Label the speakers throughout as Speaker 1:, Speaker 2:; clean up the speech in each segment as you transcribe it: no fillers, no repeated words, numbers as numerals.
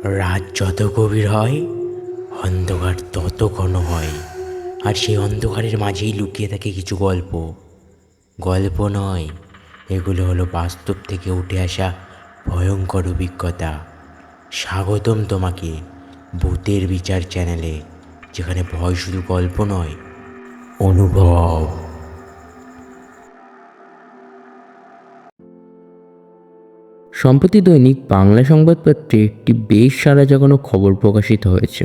Speaker 1: রাত যত গভীর হয়, অন্ধকার তত ঘন হয়। আর সেই অন্ধকারের মাঝেই লুকিয়ে থাকে কিছু গল্প। গল্প নয়, এগুলো হলো বাস্তব থেকে উঠে আসা ভয়ঙ্কর অভিজ্ঞতা। স্বাগতম তোমাকে ভূতের বিচার চ্যানেলে, যেখানে ভয় শুধু গল্প নয়, অনুভব।
Speaker 2: সম্প্রতি দৈনিক বাংলা সংবাদপত্রে একটি বেশ সাড়া জাগানো খবর প্রকাশিত হয়েছে।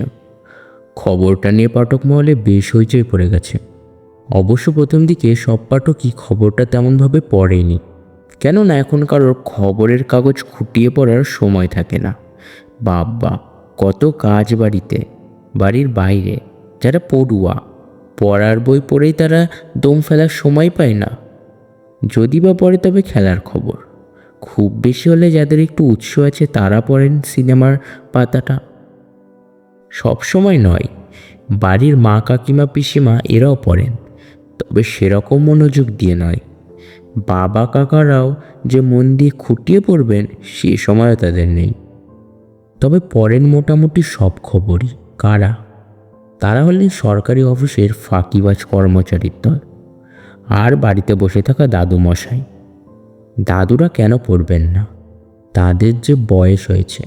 Speaker 2: খবরটা নিয়ে পাঠক মহলে বেশ হইচই পড়ে গেছে। অবশ্য প্রথম দিকে সব পাঠকই খবরটা তেমনভাবে পড়েনি, কেননা এখন কারোর খবরের কাগজ খুঁটিয়ে পড়ার সময় থাকে না। বাবা, কত কাজ বাড়িতে, বাড়ির বাইরে। যারা পড়ুয়া, পড়ার বই পড়েই তারা দম ফেলার সময় পায় না। যদি বা পড়ে তবে খেলার খবর। খুব বেশি হলে যাদের একটু উৎস আছে তারা পড়েন সিনেমার পাতাটা। সব সময় নয়, বাড়ির মা কাকিমা পিসিমা এরাও পড়েন, তবে সেরকম মনোযোগ দিয়ে নয়। বাবা কাকারাও যে মন দিয়ে খুঁটিয়ে পড়বেন সে সময়ও তাদের নেই। তবে পড়েন মোটামুটি সব খবরই। কারা? তারা হলেন সরকারি অফিসের ফাঁকিবাজ কর্মচারীর দল আর বাড়িতে বসে থাকা দাদু মশাই। দাদুরা কেন পড়বেন না? তাদের যে বয়স হয়েছে,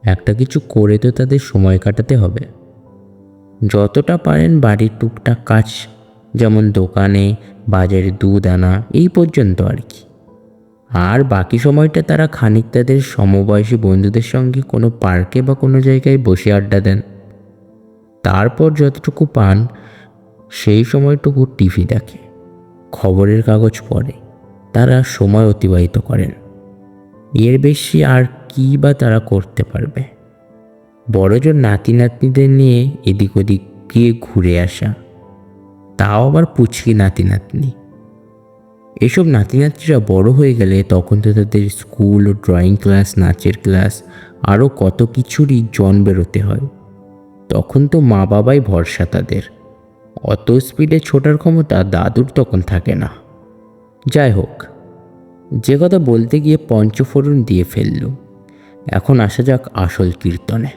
Speaker 2: একটা কিছু করে তো তাদের সময় কাটাতে হবে। যতটা পারেন বাড়ির টুকটাক কাজ, যেমন দোকানে, বাজারে দুধ আনা, এই পর্যন্ত আর কি। আর বাকি সময়টা তারা খানিক তাদের সমবয়সী বন্ধুদের সঙ্গে কোনো পার্কে বা কোনো জায়গায় বসে আড্ডা দেন। তারপর যতটুকু পান সেই সময়টুকু টিভি দেখে, খবরের কাগজ পড়ে, তারা সময় অতিবাহিত করেন। এর বেশি আর কী বা তারা করতে পারবে? বড়জোর নাতি নাতনিদের নিয়ে এদিক ওদিক গিয়ে ঘুরে আসা, তাও আবার পুচকি নাতি নাতনি। এসব নাতি নাতনিরা বড় হয়ে গেলে তখন তো তাদের স্কুল ও ড্রয়িং ক্লাস, নাচের ক্লাস, আরও কত কিছুরই জন বেরোতে হয়। তখন তো মা বাবাই ভরসা তাদের। অত স্পিডে ছোটার ক্ষমতা দাদুর তখন থাকে না। যাই হোক, যে কথা বলতে গিয়ে পঞ্চফোড়ন দিয়ে ফেলল। এখন আসা যাক আসল কীর্তনে।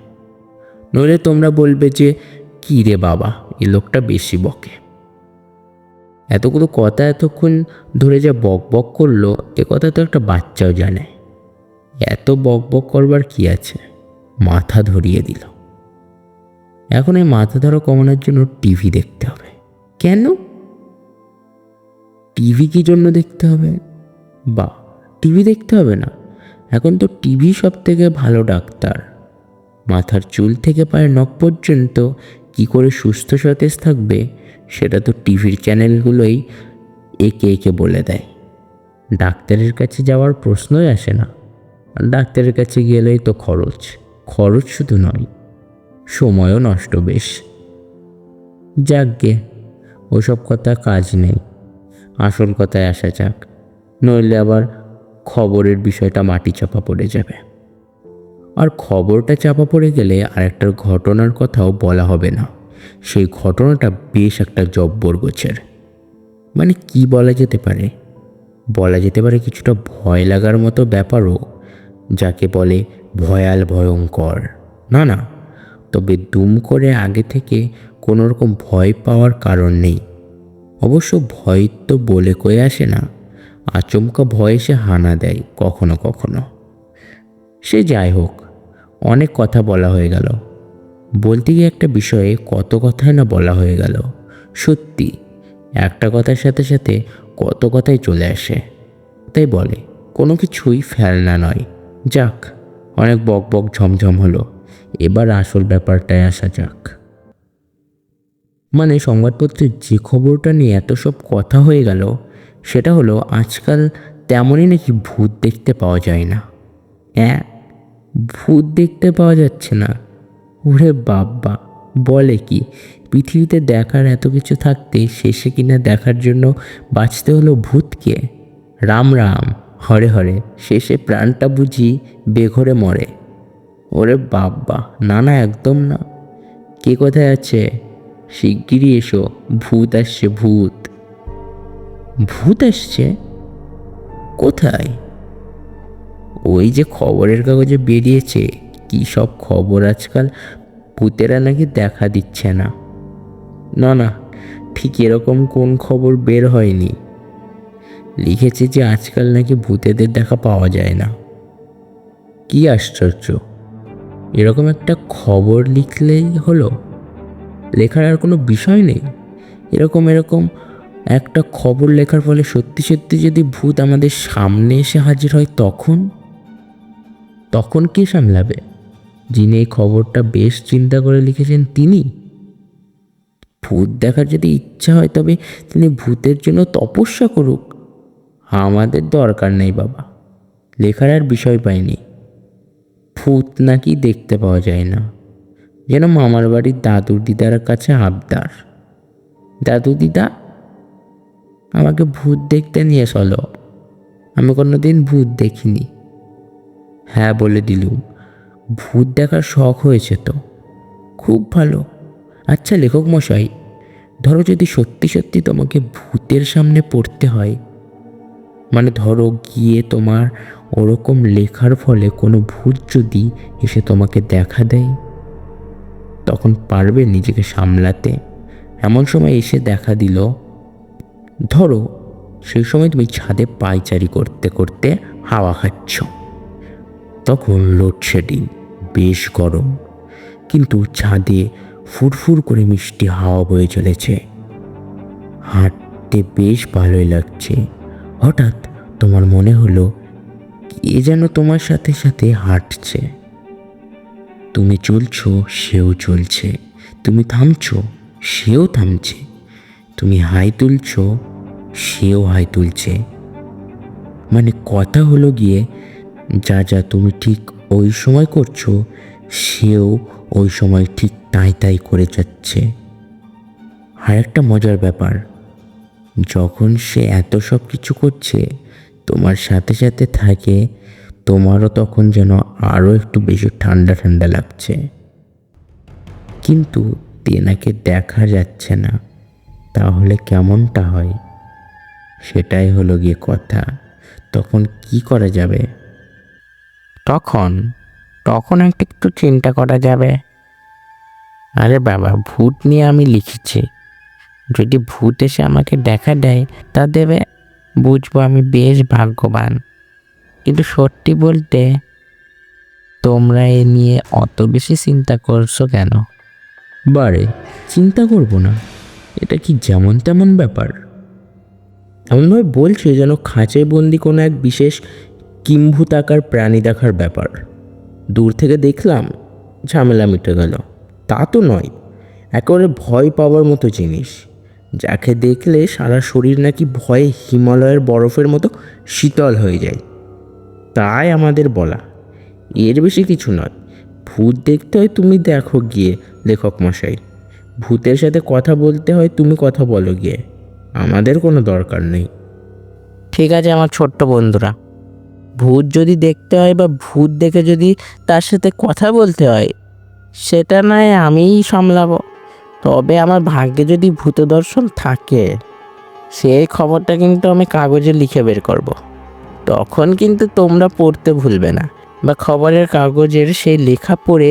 Speaker 2: নইলে তোমরা বলবে যে, কী রে বাবা, এ লোকটা বেশি বকে। এতগুলো কথা এতক্ষণ ধরে যা বক বক করলো, এ কথা তো একটা বাচ্চাও জানে। এত বক বক করবার কি আছে? মাথা ধরিয়ে দিল। এখন এই মাথা ধরা কমানোর জন্য টিভি দেখতে হবে। কেন? টিভি কী জন্য দেখতে হবে? বা, টিভি দেখতে হবে না, এখন তো টিভি সব থেকে ভালো ডাক্তার। মাথার চুল থেকে পায়ের নখ পর্যন্ত কি করে সুস্থ সতেজ থাকবে সেটা তো টিভির চ্যানেলগুলোই একে একে বলে দেয়। ডাক্তারের কাছে যাওয়ার প্রশ্নই আসে না। আর ডাক্তারের কাছে গেলেই তো খরচ। খরচ শুধু নয়, সময়ও নষ্ট বেশ। যাকগে, ওসব কথা কাজ নেই, আসল কথায় আসা যাক, নইলে আবার খবরের বিষয়টা মাটি চাপা পড়ে যাবে। আর খবরটা চাপা পড়ে গেলে আরেকটার ঘটনার কথাও বলা হবে না। সেই ঘটনাটা বেশ একটা জব্বর গোছের। মানে কি বলা যেতে পারে? বলা যেতে পারে কিছুটা ভয় লাগার মতো ব্যাপারও, যাকে বলে ভয়াল ভয়ঙ্কর। না না, তবে দুম করে আগে থেকে কোনো রকম ভয় পাওয়ার কারণ নেই। অবশ্য ভয় তো বলে কয়ে আসে না, আচমকা ভয় এসে হানা দেয় কখনো কখনো। সে যাই হোক, অনেক কথা বলা হয়ে গেল। বলতে গিয়ে একটা বিষয়ে কত কথাই না বলা হয়ে গেল। সত্যি, একটা কথার সাথে সাথে কত কথাই চলে আসে। তাই বলে কোনো কিছুই ফেলনা নয়। যাক, অনেক বক বক ঝমঝম হলো, এবার আসল ব্যাপারটায় আসা যাক। মানে সংবাদপত্রে যে খবরটা নিয়ে এত সব কথা হয়ে গেল, সেটা হলো আজকাল তেমনই নাকি ভূত দেখতে পাওয়া যায় না। হ্যাঁ, ভূত দেখতে পাওয়া যাচ্ছে না? ওরে বাবা, বলে কি? পৃথিবীতে দেখার এত কিছু থাকতে শেষে কিনা দেখার জন্য বাঁচতে হলো ভূতকে? রাম রাম, হরে হরে, শেষে প্রাণটা বুঝি বেঘরে মরে। ওরে বাবা, না না, একদম না। কে কোথায় আছে? শিগগিরই এসো, ভূত আসছে, ভূত। ভূত আসছে? কোথায়? ওই যে খবরের কাগজে বেরিয়েছে, কী সব খবর আজকাল, ভূতেরা নাকি দেখা দিচ্ছে না। না না, ঠিক এরকম কোন খবর বের হয়নি। লিখেছে যে আজকাল নাকি ভূতেদের দেখা পাওয়া যায় না। কি আশ্চর্য! এরকম একটা খবর লিখলেই হলো? লেখার আর কোনো বিষয় নেই? এরকম এরকম একটা খবর লেখার ফলে সত্যি সত্যি যদি ভূত আমাদের সামনে এসে হাজির হয়, তখন তখন কে সামলাবে? যিনি এই খবরটা বেশ চিন্তা করে লিখেছেন তিনি। ভূত দেখার যদি ইচ্ছা হয় তবে তিনি ভূতের জন্য তপস্যা করুক, আমাদের দরকার নেই বাবা। লেখার আর বিষয় পাইনি। ভূত নাকি দেখতে পাওয়া যায় না, যেন মামার বাড়ির দাদুর দিদার কাছে আবদার। দাদু দিদা, আমাকে ভূত দেখতে নিয়ে চলো, আমি কোনোদিন ভূত দেখিনি। হ্যাঁ বলে দিলুম। ভূত দেখার শখ হয়েছে তো? খুব ভালো। আচ্ছা লেখক মশাই, ধরো যদি সত্যি সত্যি তোমাকে ভূতের সামনে পড়তে হয়, মানে ধরো গিয়ে তোমার ওরকম লেখার ফলে কোনো ভূত যদি এসে তোমাকে দেখা দেয়, তখন পারবে নিজেকে সামলাতে? এমন সময় এসে দেখা দিল, ধরো সেই সময় তুমি ছাদে পায়চারি করতে করতে হাওয়া খাচ্ছ, তখন লোডশেডিং, বেশ গরম, কিন্তু ছাদে ফুরফুর করে মিষ্টি হাওয়া বয়ে চলেছে, হাঁটতে বেশ ভালোই লাগছে। হঠাৎ তোমার মনে হলো কে যেন তোমার সাথে সাথে হাঁটছে। তুমি চলছো, সেও চলছে। তুমি থামছো, সেও থামছে। তুমি হাই তুলছো, সেও হাই তুলছে। মানে কথা হলো গিয়ে, যা যা তুমি ঠিক ওই সময় করছো, সেও ওই সময় ঠিক তাই তাই করে যাচ্ছে। আর একটা মজার ব্যাপার, যখন সে এত সব কিছু করছে, তোমার সাথে সাথে থাকে, তোমারও তখন যেন আরও একটু বেশি ঠান্ডা ঠান্ডা লাগছে। কিন্তু তেনাকে দেখা যাচ্ছে না, তাহলে কেমনটা হয়? সেটাই হলো গিয়ে কথা। তখন কি করা যাবে? তখন তখন একটু চিন্তা করা যাবে। আরে বাবা, ভূত নিয়ে আমি লিখেছি, যদি ভূত এসে আমাকে দেখা দেয়, তা দেবে, বুঝবো আমি বেশ ভাগ্যবান। কিন্তু সত্যি বলতে, তোমরা এ নিয়ে অত বেশি চিন্তা করছো কেন? বারে, চিন্তা করব না, এটা কি যেমন তেমন ব্যাপার? এমনভাবে বলছে যেন খাঁচায় বন্দি কোনো এক বিশেষ কিম্ভূতাকার প্রাণী দেখার ব্যাপার। দূর থেকে দেখলাম, ঝামেলা মিটে গেল, তা তো নয়। একেবারে ভয় পাওয়ার মতো জিনিস, যাকে দেখলে সারা শরীর নাকি ভয়ে হিমালয়ের বরফের মতো শীতল হয়ে যায়। তাই আমাদের বলা, এর বেশি কিছু নয়। ভূত দেখতে হয় তুমি দেখো গিয়ে লেখক মশাই, ভূতের সাথে কথা বলতে হয় তুমি কথা বলো গিয়ে, আমাদের কোনো দরকার নেই। ঠিক আছে আমার ছোট্ট বন্ধুরা, ভূত যদি দেখতে হয় বা ভূত দেখে যদি তার সাথে কথা বলতে হয়, সেটা নয় আমিই সামলাবো। তবে আমার ভাগ্যে যদি ভূত দর্শন থাকে, সেই খবরটা কিন্তু আমি কাগজে লিখে বের করব। তখন কিন্তু তোমরা পড়তে ভুলবে না, বা খবরের কাগজের সেই লেখা পড়ে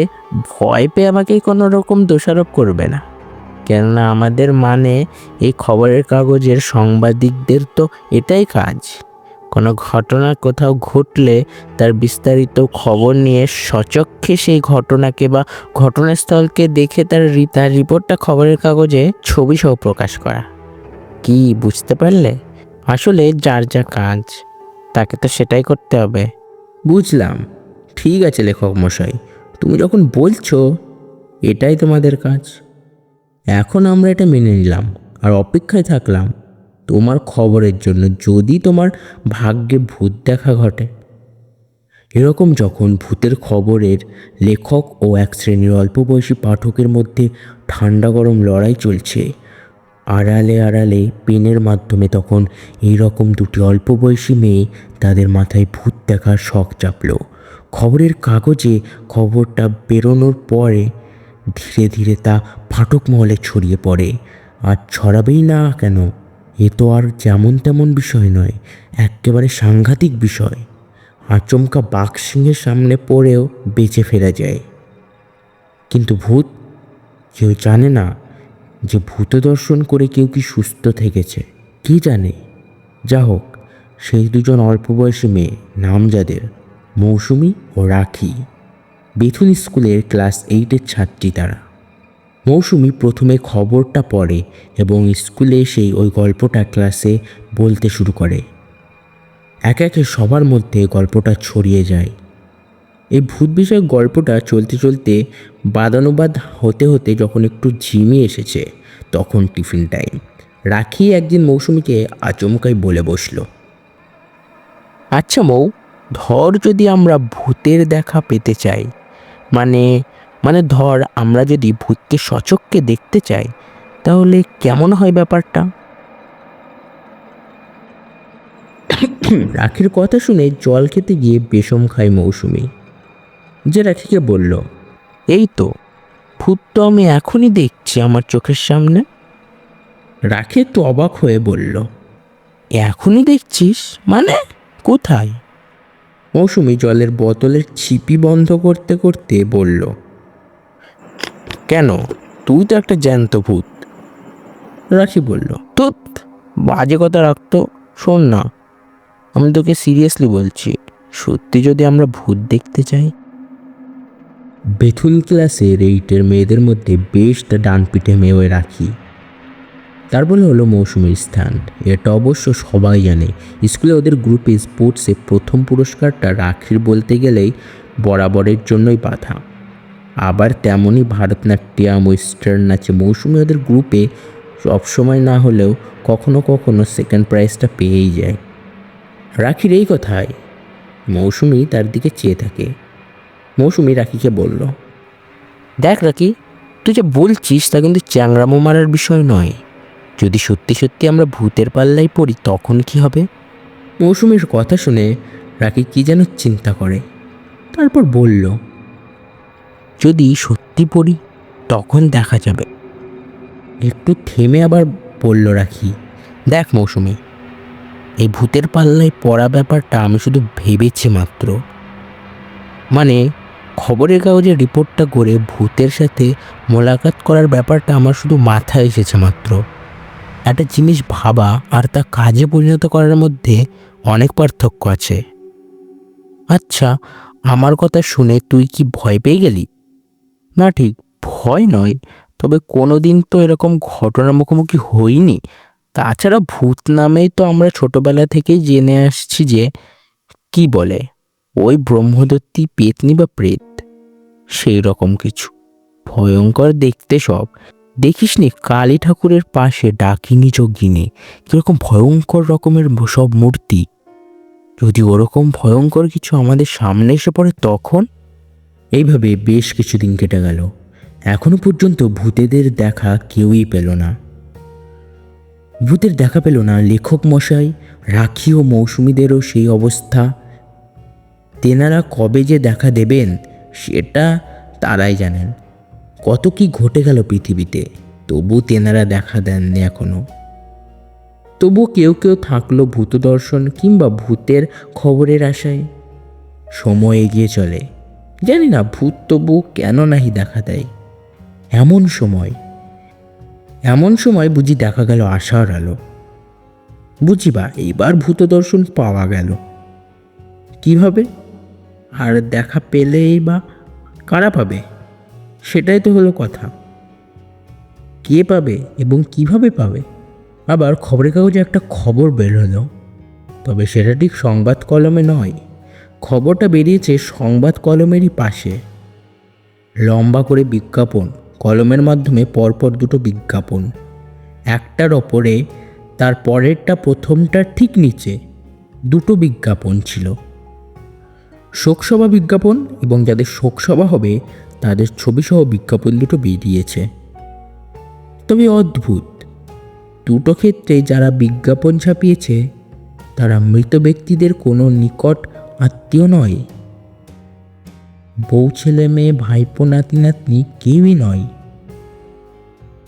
Speaker 2: ভয় পেয়ে আমাকে কোনো রকম দোষারোপ করবে না। কেননা আমাদের মানে এই খবরের কাগজের সাংবাদিকদের তো এটাই কাজ, কোনো ঘটনা কোথাও ঘটলে তার বিস্তারিত খবর নিয়ে সচক্ষে সেই ঘটনাকে বা ঘটনাস্থলকে দেখে তার রিপোর্টটা খবরের কাগজে ছবি সহ প্রকাশ করা। কি বুঝতে পারলে? আসলে যার যা কাজ, তাকে তো সেটাই করতে হবে। বুঝলাম, ঠিক আছে লেখক মশাই, তুমি যখন বলছো এটাই তোমাদের কাজ, এখন আমরা এটা মেনে নিলাম আর অপেক্ষায় থাকলাম তোমার খবরের জন্য, যদি তোমার ভাগ্যে ভূত দেখা ঘটে। এরকম যখন ভূতের খবরের লেখক ও এক শ্রেণীর অল্প বয়সী পাঠকের মধ্যে ঠান্ডা গরম লড়াই চলছে, আড়ালে আড়ালে পেনের মাধ্যমে তখন এইরকম দুটি অল্প বয়সী মেয়ে তাদের মাথায় ভূত দেখার শখ চাপল। খবরের কাগজে খবরটা বেরোনোর পরে ধীরে ধীরে তা পাঠক মহলে ছড়িয়ে পড়ে। আর ছড়াবেই না কেন, এ তো আর যেমন তেমন বিষয় নয়, একেবারে সাংঘাতিক বিষয়। আচমকা বাঘসিংহের সামনে পড়েও বেঁচে ফেরা যায়। কিন্তু ভূত, কেউ জানে না যে ভূত দর্শন করে কেউ কি সুস্থ থেকেছে, কি জানে। যা হোক, সেই দুজন অল্প বয়সী মেয়ে, নাম যাদের মৌসুমী ও রাখি, বেথুন স্কুলের ক্লাস 8-এর ছাত্রী তারা। মৌসুমী প্রথমে খবরটা পড়ে এবং স্কুলে এসেই ওই গল্পটা ক্লাসে বলতে শুরু করে। একে একে সবার মধ্যে গল্পটা ছড়িয়ে যায়। এই ভূত বিষয়ক গল্পটা চলতে চলতে বাদানুবাদ হতে হতে যখন একটু ঝিমিয়ে এসেছে, তখন টিফিন টাইম। রাখি একদিন মৌসুমীকে আচমকাই বলে বসলো, আচ্ছা মৌ, ধর যদি আমরা ভূতের দেখা পেতে চাই, মানে মানে ধর আমরা যদি ভূতকে সচক্ষে দেখতে চাই, তাহলে কেমন হয় ব্যাপারটা? রাখির কথা শুনে জল খেতে গিয়ে বেশম খায় মৌসুমী। যে রাখিকে বলল, এই তো, ভূত তো আমি এখনই দেখছি আমার চোখের সামনে। রাখি একটু অবাক হয়ে বলল, এখনই দেখছিস মানে? কোথায়? মৌসুমী জলের বোতলের ছিপি বন্ধ করতে করতে বলল, কেন, তুই তো একটা জ্যান্ত ভূত। রাখি বলল, তুত, বাজে কথা রাখতো। শোন না, আমি তোকে সিরিয়াসলি বলছি, সত্যি যদি আমরা ভূত দেখতে চাই। বেথুন ক্লাসের 8-এর মেয়েদের মধ্যে বেশ তা ডান পিঠে মেয়ে ওই রাখি। তার বলে হলো মৌসুমীর স্থান। এটা অবশ্য সবাই জানে। স্কুলে ওদের গ্রুপে স্পোর্টসে প্রথম পুরস্কারটা রাখির বলতে গেলেই বরাবরের জন্যই বাধা। আবার তেমনই ভারতনাট্যম, ওয়েস্টার্ন নাচে মৌসুমী ওদের গ্রুপে সবসময় না হলেও কখনো কখনো সেকেন্ড প্রাইজটা পেয়েই যায়। রাখির এই কথায় মৌসুমী তার দিকে চেয়ে থাকে। মৌসুমী রাখিকে বলল, দেখ রাখি, তুই যে বলছিস তা কিন্তু চ্যাংরামো মারার বিষয় নয়। যদি সত্যি সত্যি আমরা ভূতের পাল্লায় পড়ি তখন কি হবে? মৌসুমীর কথা শুনে রাখি কি যেন চিন্তা করে, তারপর বলল, যদি সত্যি পড়ি তখন দেখা যাবে। একটু থেমে আবার বলল রাখি, দেখ মৌসুমী, এই ভূতের পাল্লায় পড়া ব্যাপারটা আমি শুধু ভেবেছি মাত্র। মানে খবরের কাগজে রিপোর্টটা করে ভূতের সাথে মোলাকাত করার ব্যাপারটা আমার শুধু মাথায় এসেছে মাত্র। একটা জিনিস ভাবা আর তা কাজে পরিণত করার মধ্যে অনেক পার্থক্য আছে। আচ্ছা, আমার কথা শুনে তুই কি ভয় পেয়ে গেলি? না, ঠিক ভয় নয়, তবে কোনো দিন তো এরকম ঘটনার মুখোমুখি হইনি। তাছাড়া ভূত নামেই তো আমরা ছোটবেলা থেকেই জেনে আসছি যে কি বলে ওই ব্রহ্মদত্তী পেতনি বা প্রেত, সেই রকম কিছু ভয়ঙ্কর দেখতে সব। দেখিসনি কালী ঠাকুরের পাশে ডাকিনী যোগিনী কিরকম ভয়ঙ্কর রকমের সব মূর্তি? যদি ওরকম ভয়ঙ্কর কিছু আমাদের সামনে এসে পড়ে তখন? এইভাবে বেশ কিছুদিন কেটে গেল। এখনো পর্যন্ত ভূতেদের দেখা কেউই পেল না। ভূতের দেখা পেল না লেখক মশাই, রাখি ও মৌসুমীদেরও সেই অবস্থা। তেনারা কবে যে দেখা দেবেন সেটা তারাই জানেন। কত কি ঘটে গেল পৃথিবীতে, তবু তেনারা দেখা দেননি এখনো। তবু কেউ কেউ থাকলো ভূত দর্শন কিংবা ভূতের খবরের আশায়। সময় এগিয়ে চলে, জানি না ভূত তবু কেন নাহি দেখা দেয়। এমন সময় বুঝি দেখা গেল আশার আলো। বুঝি বা এইবার ভূত দর্শন পাওয়া গেল। কিভাবে আর দেখা পেলেই বা কারা পাবে, সেটাই তো হলো কথা। কে পাবে এবং কিভাবে পাবে? আবার খবরের কাগজে একটা খবর বের হলো, তবে সেটা ঠিক সংবাদ কলমে নয়। খবরটা বেরিয়েছে সংবাদ কলমেরই পাশে। লম্বা করে বিজ্ঞাপন, কলমের মাধ্যমে পরপর দুটো বিজ্ঞাপন, একটার ওপরে তার পরেরটা প্রথমটার ঠিক নিচে দুটো বিজ্ঞাপন ছিল। শোকসভা বিজ্ঞাপন এবং যাদের শোকসভা হবে তাদের ছবিসহ বিজ্ঞাপন দুটো বেরিয়েছে। তবে অদ্ভুত, দুটো ক্ষেত্রে যারা বিজ্ঞাপন ছাপিয়েছে তারা মৃত ব্যক্তিদের কোনো নিকট আত্মীয় নয়। বউ, ছেলে মেয়ে, ভাইপো, নাতি নাতনি কেউই নয়।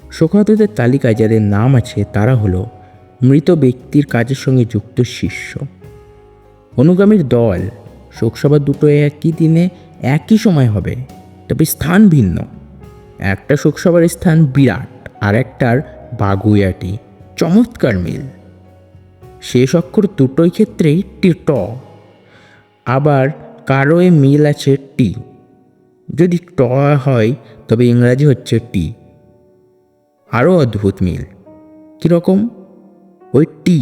Speaker 2: শোকাহতদের তালিকায় যাদের নাম আছে তারা হলো মৃত ব্যক্তির কাজের সঙ্গে যুক্ত শিষ্য, অনুগামীর দল শোকসভা দুটো একই দিনে একই সময় হবে, তবে স্থান ভিন্ন। একটা শোকসভার স্থান বিরাট, আর একটার বাগুইয়াটি। চমৎকার মিল। শেষ অক্ষর দুটোই ক্ষেত্রেই ট। আবার কারোয় মিল আছে টি। যদি ট হয় তবে ইংরাজি হচ্ছে টি। আরও অদ্ভুত মিল। কীরকম? ওই টি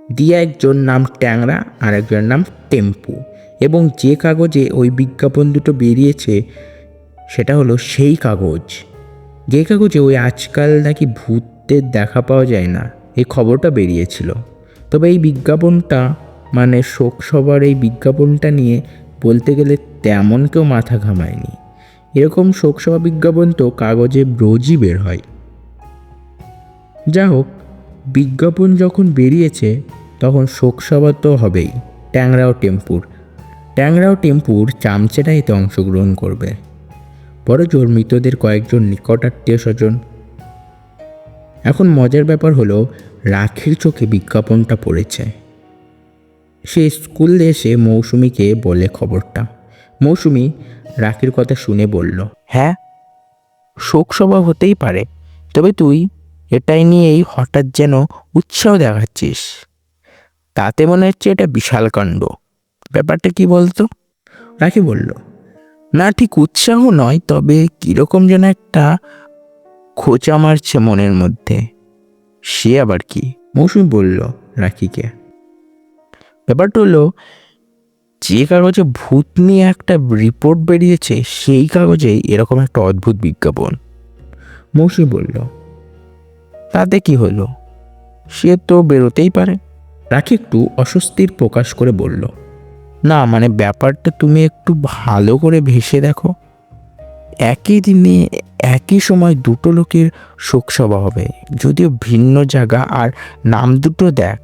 Speaker 2: দিয়ে একজন নাম ট্যাংরা আর একজনের নাম টেম্পু, এবং যে কাগজে ওই বিজ্ঞাপন দুটো বেরিয়েছে সেটা হলো সেই কাগজ যে কাগজে ওই আজকাল নাকি ভূতদের দেখা পাওয়া যায় না, এই খবরটা বেরিয়েছিল। তবে এই বিজ্ঞাপনটা মানে শোকসভার এই বিজ্ঞাপনটা নিয়ে বলতে গেলে তেমন কেউ মাথা ঘামায়নি। এরকম শোকসভা বিজ্ঞাপন তো কাগজে রোজই বের হয়। যা হোক, বিজ্ঞাপন যখন বেরিয়েছে তখন শোকসভা তো হবেই। ট্যাংরা ও টেম্পুর চামচেরা এতে অংশগ্রহণ করবে। বড় জোর মৃতদের কয়েকজন নিকট আত্মীয় স্বজন। এখন মজার ব্যাপার হলো, রাখির চোখে বিজ্ঞাপনটা পড়েছে। সে স্কুলে এসে মৌসুমীকে বলে খবরটা। মৌসুমী রাখির কথা শুনে বলল,
Speaker 3: হ্যাঁ, শোকসভা হতেই পারে, তবে তুই এটাই নিয়েই হঠাৎ যেন উৎসাহ দেখাচ্ছিস। তাতে মনে হচ্ছে এটা বিশাল কাণ্ড। ব্যাপারটা কি বলতো?
Speaker 2: রাখি বলল,
Speaker 3: না, ঠিক উৎসাহ নয়, তবে কীরকম যেন একটা খোঁচা মারছে মনের মধ্যে। সে আবার কি?
Speaker 2: মৌসুমী বলল রাখিকে,
Speaker 3: ব্যাপারটা হলো, যে কাগজে ভূত নিয়ে একটা রিপোর্ট বেরিয়েছে সেই কাগজেই এরকম একটা অদ্ভুত বিজ্ঞাপন।
Speaker 2: মৌসুমী বলল,
Speaker 3: তাতে কি হলো? সে তো বেরোতেই পারে।
Speaker 2: রাখি একটু অস্বস্তির প্রকাশ করে বলল,
Speaker 3: না, মানে ব্যাপারটা তুমি একটু ভালো করে ভেসে দেখো। একই দিনে একই সময় দুটো লোকের শোকসভা হবে, যদিও ভিন্ন জায়গা, আর নাম দুটো দেখ,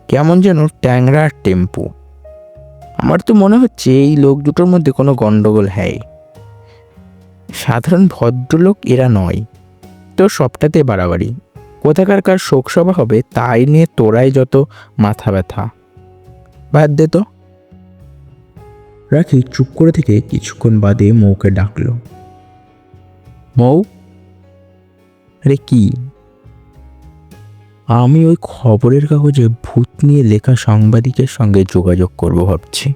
Speaker 3: কেমন যেন ট্যাংরা আর টেম্পু। আমার তো মনে হচ্ছে এই লোক দুটোর মধ্যে কোনো গন্ডগোল হয়। সাধারণ ভদ্রলোক এরা নয়। তো সবটাতে বাড়াবাড়ি। কোথাকার কার শোকসভা হবে তাই নিয়ে তোরাই যত মাথা ব্যথা। বাদ দে তো।
Speaker 2: রাখি চুপ করে থেকে কিছুক্ষণ বাদে মৌকে ডাকল।
Speaker 3: মৌ,
Speaker 2: আরে কি?
Speaker 3: আমি ওই খবরের কাগজে ভূত নিয়ে লেখা সাংবাদিকের সঙ্গে যোগাযোগ করব ভাবছি।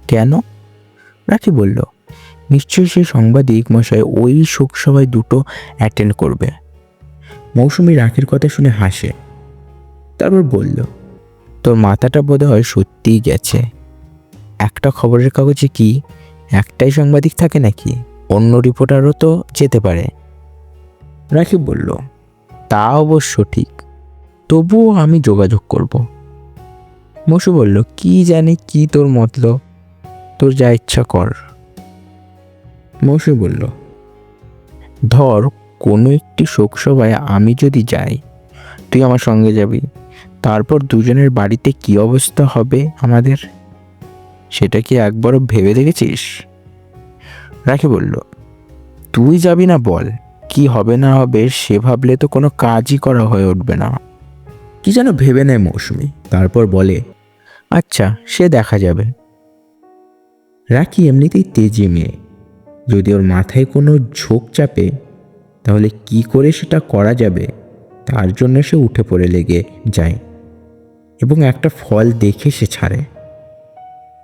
Speaker 2: কেন?
Speaker 3: রাখি বলল, নিশ্চয়ই সেই সাংবাদিক মশাই ওই শোকসভায় দুটো অ্যাটেন্ড করবে।
Speaker 2: মৌসুমী রাখির কথা শুনে হাসে, তারপর বলল,
Speaker 3: তোর মাথাটা বোধহয় সত্যিই গেছে। একটা খবরের কাগজে কি একটাই সাংবাদিক থাকে নাকি? অন্য রিপোর্টারও তো যেতে পারে।
Speaker 2: রাখি বলল,
Speaker 3: তা অবশ্য ঠিক, তবুও আমি যোগাযোগ করব।
Speaker 2: মৌসুমী বলল,
Speaker 3: কি জানি কি তোর মতলব, তোর যা ইচ্ছা কর।
Speaker 2: মৌসুমী বলল,
Speaker 3: ধর কোনো একটি শোকসভায় আমি যদি যাই, তুই আমার সঙ্গে যাবি, তারপর দুজনের বাড়িতে কি অবস্থা হবে আমাদের, সেটা কি একবারও ভেবে দেখেছিস? রাখি বলল, তুই যাবি না বল, কি হবে না হবে সে ভাবলে তো কোনো কাজই করা হয়ে উঠবে না।
Speaker 2: কি যেন ভেবে নেয় মৌসুমী, তারপর বলে,
Speaker 3: আচ্ছা, সে দেখা যাবে।
Speaker 2: রাখি এমনিতেই তেজি মেয়ে, যদি ওর মাথায় কোনো ঝোঁক চাপে তাহলে কি করে সেটা করা যাবে তার জন্য সে উঠে পড়ে লেগে যায় এবং একটা ফল দেখে সে ছাড়ে।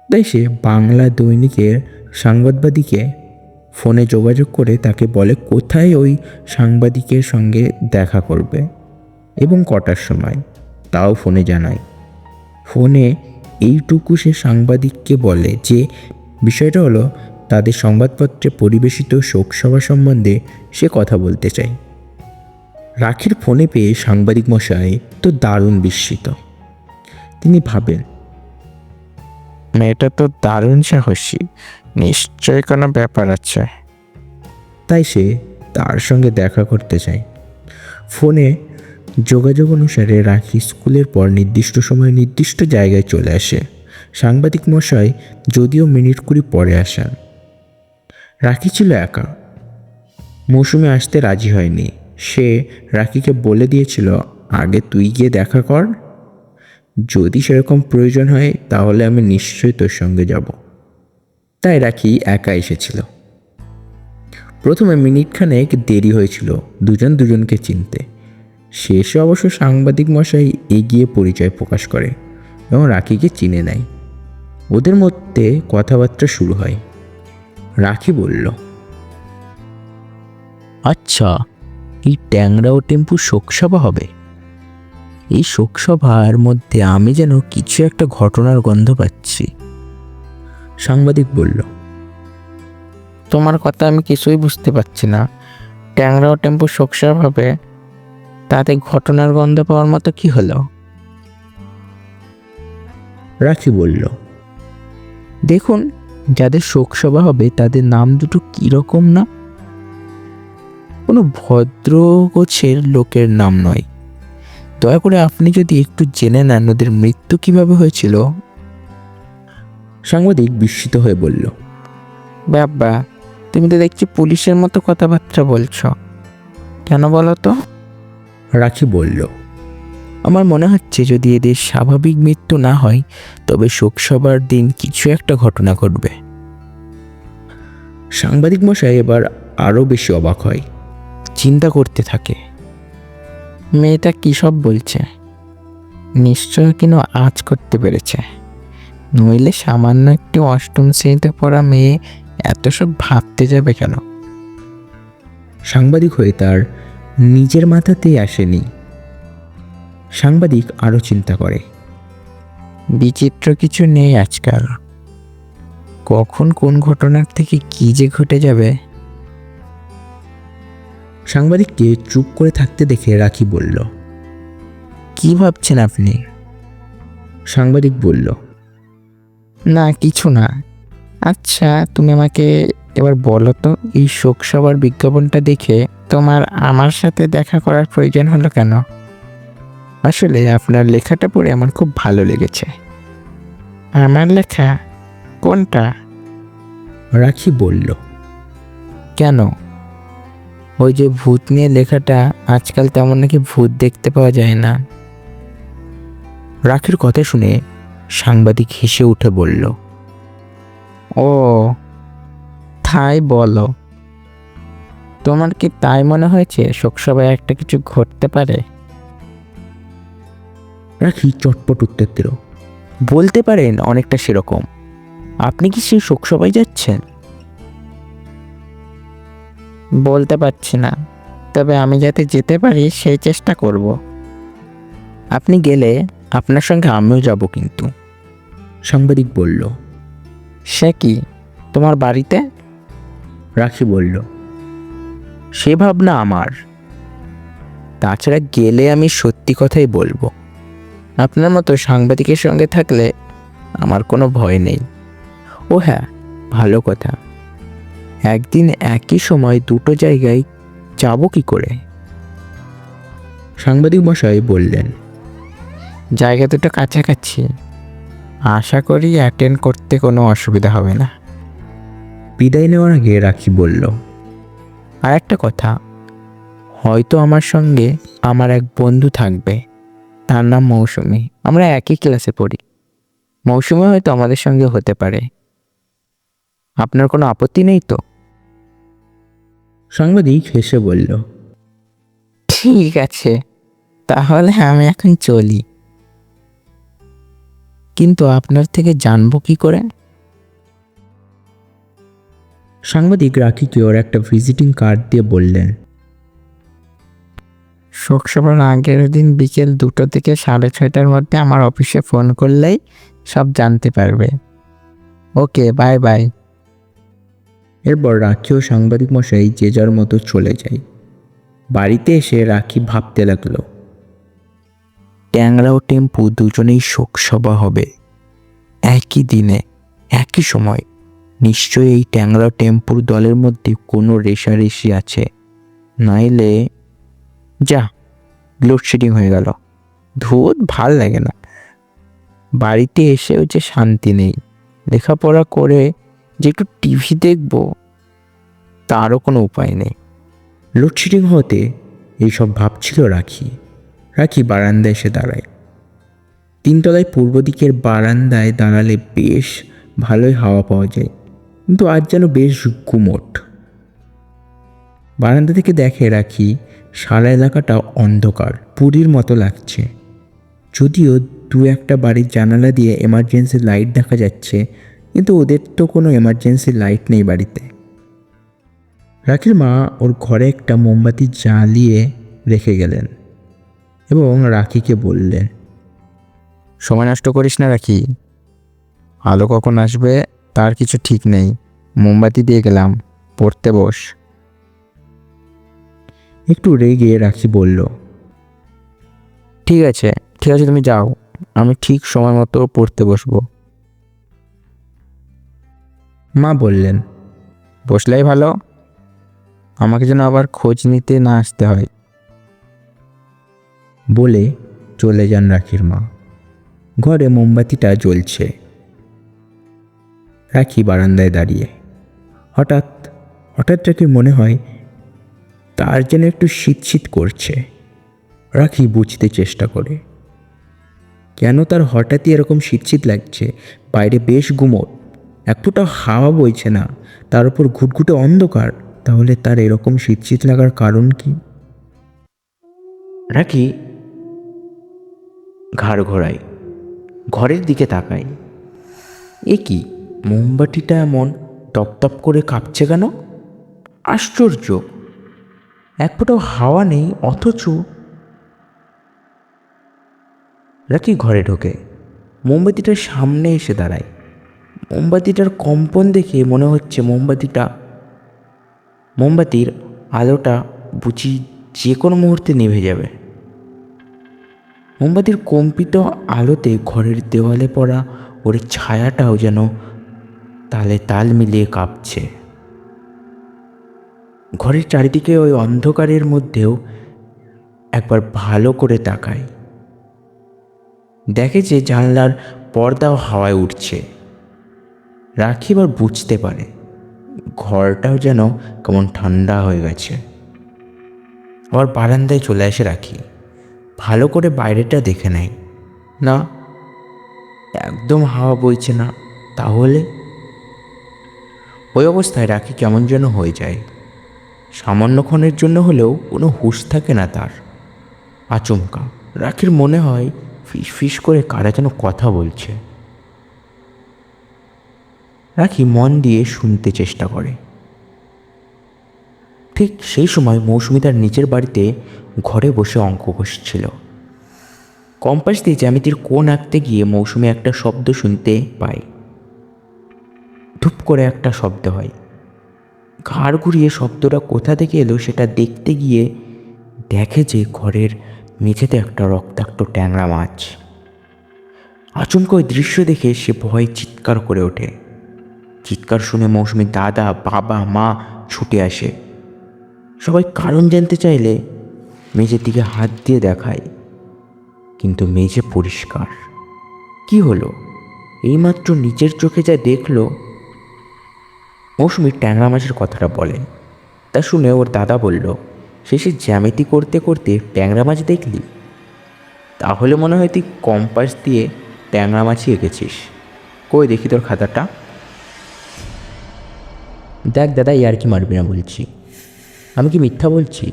Speaker 2: তাই সে বাংলা দৈনিকের সাংবাদিকে ফোনে যোগাযোগ করে তাকে বলে কোথায় ওই সাংবাদিকের সঙ্গে দেখা করবে এবং কটার সময়, তাও ফোনে জানায়। ফোনে এইটুকু সে সাংবাদিককে বলে যে বিষয়টা হলো তাদের সংবাদপত্রে পরিবেশিত শোকসভা সম্বন্ধে সে কথা বলতে চায়। রাখির ফোনে পেয়ে সাংবাদিক মশাই তো দারুণ বিস্মিত। তিনি ভাবেন,
Speaker 3: মেয়েটা তো দারুণ সাহসী, নিশ্চয় কোনো ব্যাপার আছে।
Speaker 2: তাই সে তার সঙ্গে দেখা করতে চায়। ফোনে যোগাযোগ অনুসারে রাখি স্কুলের পর নির্দিষ্ট সময়ে নির্দিষ্ট জায়গায় চলে আসে। সাংবাদিক মশাই যদিও মিনিট 20 পরে আসেন। রাখি ছিল একা। মৌসুমী আসতে রাজি হয়নি। সে রাখিকে বলে দিয়েছিল, আগে তুই গিয়ে দেখা কর।
Speaker 3: যদি সেরকম প্রয়োজন হয় তাহলে আমি নিশ্চয়ই তোর সঙ্গে যাব। তাই রাখি একা এসেছিল। প্রথমে মিনিটখানেক দেরি হয়েছিল দুজন দুজনকে চিনতে। শেষে অবশ্য সাংবাদিক মশাই এগিয়ে পরিচয় প্রকাশ করে এবং রাখিকে চিনে নেয়। ওদের মধ্যে কথাবার্তা শুরু হয়। রাখি বলল, আচ্ছা, এই ট্যাংরা ও টেম্পু শোকসভা হবে? এই শোকসভার মধ্যে আমি যেন কিছু একটা ঘটনার গন্ধ পাচ্ছি। সাংবাদিক বলল, তোমার কথা আমি কিছুই বুঝতে পারছি না। ট্যাংরা ও টেম্পু শোকসভা হবে, তাতে ঘটনার গন্ধ পাওয়ার মতো কি হলো? রাখি বলল, দেখুন, যাদের শোকসভা হবে তাদের নাম দুটো কীরকম না? কোনো ভদ্র গোছের লোকের নাম নয়। দয়া করে আপনি যদি একটু জেনে নেন ওদের মৃত্যু কিভাবে হয়েছিল। সাংবাদিক বিস্মিত হয়ে বলল, বাবা, তুমি তো দেখছি পুলিশের মতো কথাবার্তা বলছো। কেন বলো তো? রাখি বলল, আমার মনে হচ্ছে যদি এদের স্বাভাবিক মৃত্যু না হয় তবে শোকসভার দিন কিছু একটা ঘটনা ঘটবে। সাংবাদিক মশাই এবার আরও বেশি অবাক হয়, চিন্তা করতে থাকে। মেয়েটা কী সব বলছে? নিশ্চয় কিনো আজ করতে পেরেছে, নইলে সামান্য একটি অষ্টম শ্রেণীতে পড়া মেয়ে এত সব ভাবতে যাবে কেন? সাংবাদিক হয়ে তার নিজের মাথাতেই আসেনি। সাংবাদিক আরও চিন্তা করে, বিচিত্র কিছু নেই আজকাল। কখন কোন ঘটনার থেকে কী যে ঘটে যাবে। সাংবাদিককে চুপ করে থাকতে দেখে রাখি বলল, কি ভাবছেন আপনি? সাংবাদিক বলল, না কিছু না। আচ্ছা, তুমি আমাকে এবার বলো তো, এই শোকসভার বিজ্ঞাপনটা দেখে তোমার আমার সাথে দেখা করার প্রয়োজন হলো কেন? আসলে আপনার লেখাটা পড়ে আমার খুব ভালো লেগেছে। আমার লেখা? কোনটা? রাখি বলল, কেন? ওই যে ভূত নিয়ে লেখাটা, আজকাল তেমন নাকি ভূত দেখতে পাওয়া যায় না। রাখির কথা শুনে সাংবাদিক হেসে উঠে বলল, ও তাই বলো? তোমার কি তাই মনে হয়েছে শোকসভায় একটা কিছু ঘটতে পারে? রাখি চটপট উত্তর দিল, বলতে পারেন অনেকটা সেরকম। আপনি কি সেই শোকসভায় যাচ্ছেন? বলতে পারছি না, তবে আমি যাতে যেতে পারি সেই চেষ্টা করব। আপনি গেলে আপনার সঙ্গে আমিও যাব কিন্তু। সাংবাদিক বলল, সে কি, তোমার বাড়িতে? রাখি বলল, সে ভাবনা আমার। তাছাড়া গেলে আমি সত্যি কথাই বলবো। আপনার মতো সাংবাদিকের সঙ্গে থাকলে আমার কোনো ভয় নেই। ও হ্যাঁ, ভালো কথা, একদিন একই সময় দুটো জায়গায় যাব কি করে? সাংবাদিক মশাই বললেন, জায়গা দুটো কাছাকাছি, আশা করি অ্যাটেন্ড করতে কোনো অসুবিধা হবে না। বিদায় নেওয়ার আগে রাখি বলল, আর একটা কথা, হয়তো আমার সঙ্গে আমার এক বন্ধু থাকবে, তার নাম মৌসুমী। আমরা একই ক্লাসে পড়ি। মৌসুমী হয়তো আমাদের সঙ্গে হতে পারে। আপনার কোনো আপত্তি নেই তো? সাংবাদিক হেসে বলল, ঠিক আছে, তাহলে আমি এখন চলি। কিন্তু আপনার থেকে জানবো কি করে? সাংবাদিক রাখিকে ওর একটা ভিজিটিং কার্ড দিয়ে বললেন, শোকসভার আগের দিন বিকেল 2টো থেকে 6:30টার মধ্যে আমার অফিসে ফোন করলেই সব জানতে পারবে। ওকে, বাই বাই। এরপর রাখি ও সাংবাদিক মশাই যে যার মতো চলে যায়। বাড়িতে এসে রাখি ভাবতে লাগলো, ট্যাংরা ও টেম্পু দুজনেই শোকসভা হবে একই দিনে, একই সময়। নিশ্চয়ই এই ট্যাংরা টেম্পুর দলের মধ্যে কোনো রেষারেষি আছে, নাইলে যা লোডশেডিং হয়ে গেল। ধুত, ভাল লাগে না। বাড়িতে এসেও যে শান্তি নেই। লেখাপড়া করে যে একটু টিভি দেখব, তারও কোনো উপায় নেই। লোডশেডিং হতে এইসব ভাবছিল রাখি। রাখি বারান্দায় এসে দাঁড়ায়। তিনতলায় পূর্ব দিকের বারান্দায় দাঁড়ালে বেশ ভালোই হাওয়া পাওয়া যায়, কিন্তু আজ যেন বেশ গুমোট। বারান্দা থেকে দেখে রাখি সারা এলাকাটা অন্ধকার, পুরীর মতো লাগছে। যদিও দু একটা বাড়ির জানালা দিয়ে এমার্জেন্সি লাইট দেখা যাচ্ছে, কিন্তু ওদের তো কোনো এমার্জেন্সি লাইট নেই বাড়িতে। রাখির মা ওর ঘরে একটা মোমবাতি জ্বালিয়ে রেখে গেলেন এবং রাখিকে বললেন, সময় নষ্ট করিস না রাখি, আলো কখন আসবে তার কিছু ঠিক নেই। মোমবাতি দিয়ে গেলাম, পড়তে বস। একটু রেগে রাখি বলল, ঠিক আছে তুমি যাও, আমি ঠিক সময় মতো পড়তে বসবো। মা বললেন, বসলেই ভালো, আমাকে যেন আবার খোঁজ নিতে না আসতে হয়। বলে চলে যান রাখির মা। ঘরে মোমবাতিটা জ্বলছে। রাখি বারান্দায় দাঁড়িয়ে। হঠাৎ রাখির মনে হয় তার যেন একটু শীত করছে। রাখি বুঝতে চেষ্টা করে কেন তার হঠাৎই এরকম শীত লাগছে। বাইরে বেশ গুমোট, এক ফোঁটা হাওয়া বইছে না, তার উপর ঘুটঘুটে অন্ধকার। তাহলে তার এরকম শীত লাগার কারণ কি?
Speaker 1: রাখি ঘাড় ঘোরায়, ঘরের দিকে তাকায়। এ কি, মোমবাতিটা এমন টপটপ করে কাঁপছে কেন? আশ্চর্য, এক ফোঁটাও হাওয়া নেই, অথচ। রাখি ঘরে ঢোকে, মোমবাতিটার সামনে এসে দাঁড়ায়। মোমবাতিটার কম্পন দেখে মনে হচ্ছে মোমবাতির আলোটা বুঝি যে কোনো মুহূর্তে নিভে যাবে। মোমবাতির কম্পিত আলোতে ঘরের দেওয়ালে পড়া ওর ছায়াটাও যেন তালে তাল মিলিয়ে কাঁপছে। ঘরের চারিদিকে ওই অন্ধকারের মধ্যেও একবার ভালো করে তাকায়, দেখে যে জানলার পর্দাও হাওয়ায় উঠছে। রাখি এবার বুঝতে পারে ঘরটাও যেন কেমন ঠান্ডা হয়ে গেছে। আবার বারান্দায় চলে আসে রাখি, ভালো করে বাইরেটা দেখে নেয়। না, একদম হাওয়া বইছে না। তাহলে ওই অবস্থায় রাখি কেমন যেন হয়ে যায়। সামান্যক্ষণের জন্য হলেও কোনো হুঁশ থাকে না তার। আচমকা রাখির মনে হয় ফিস ফিস করে কারা যেন কথা বলছে। রাখি মন দিয়ে শুনতে চেষ্টা করে। ঠিক সেই সময় মৌসুমি তার নিচের বাড়িতে ঘরে বসে অঙ্ক কষছিল। কম্পাস দিয়ে জ্যামিতির কোণ আঁকতে গিয়ে মৌসুমি একটা শব্দ শুনতে পায়। ধূপ করে একটা শব্দ হয়। ঘাড় ঘুরিয়ে শব্দটা কোথা থেকে এলো সেটা দেখতে গিয়ে দেখে যে ঘরের মেঝেতে একটা রক্তাক্ত ট্যাংরা মাছ। আচমকা ওই দৃশ্য দেখে সে ভয়ে চিৎকার করে ওঠে। চিৎকার শুনে মৌসুমীর দাদা, বাবা, মা ছুটে আসে। সবাই কারণ জানতে চাইলে মেঝের দিকে হাত দিয়ে দেখায়, কিন্তু মেঝে পরিষ্কার। কি হলো? এইমাত্র নিচের চোখে যা দেখলো। মৌসুমি ট্যাংরা মাছের কথাটা বলে। তা শুনে ওর দাদা বলল, শেষে জ্যামিতি করতে করতে ট্যাংরা মাছ দেখলি? তাহলে মনে হয় তুই কম্পাস দিয়ে ট্যাংরা মাছই এঁকেছিস। কই দেখি তোর খাতাটা। দেখ দাদা, আর কি মারবি না বলছি, আমি কি মিথ্যা বলছি?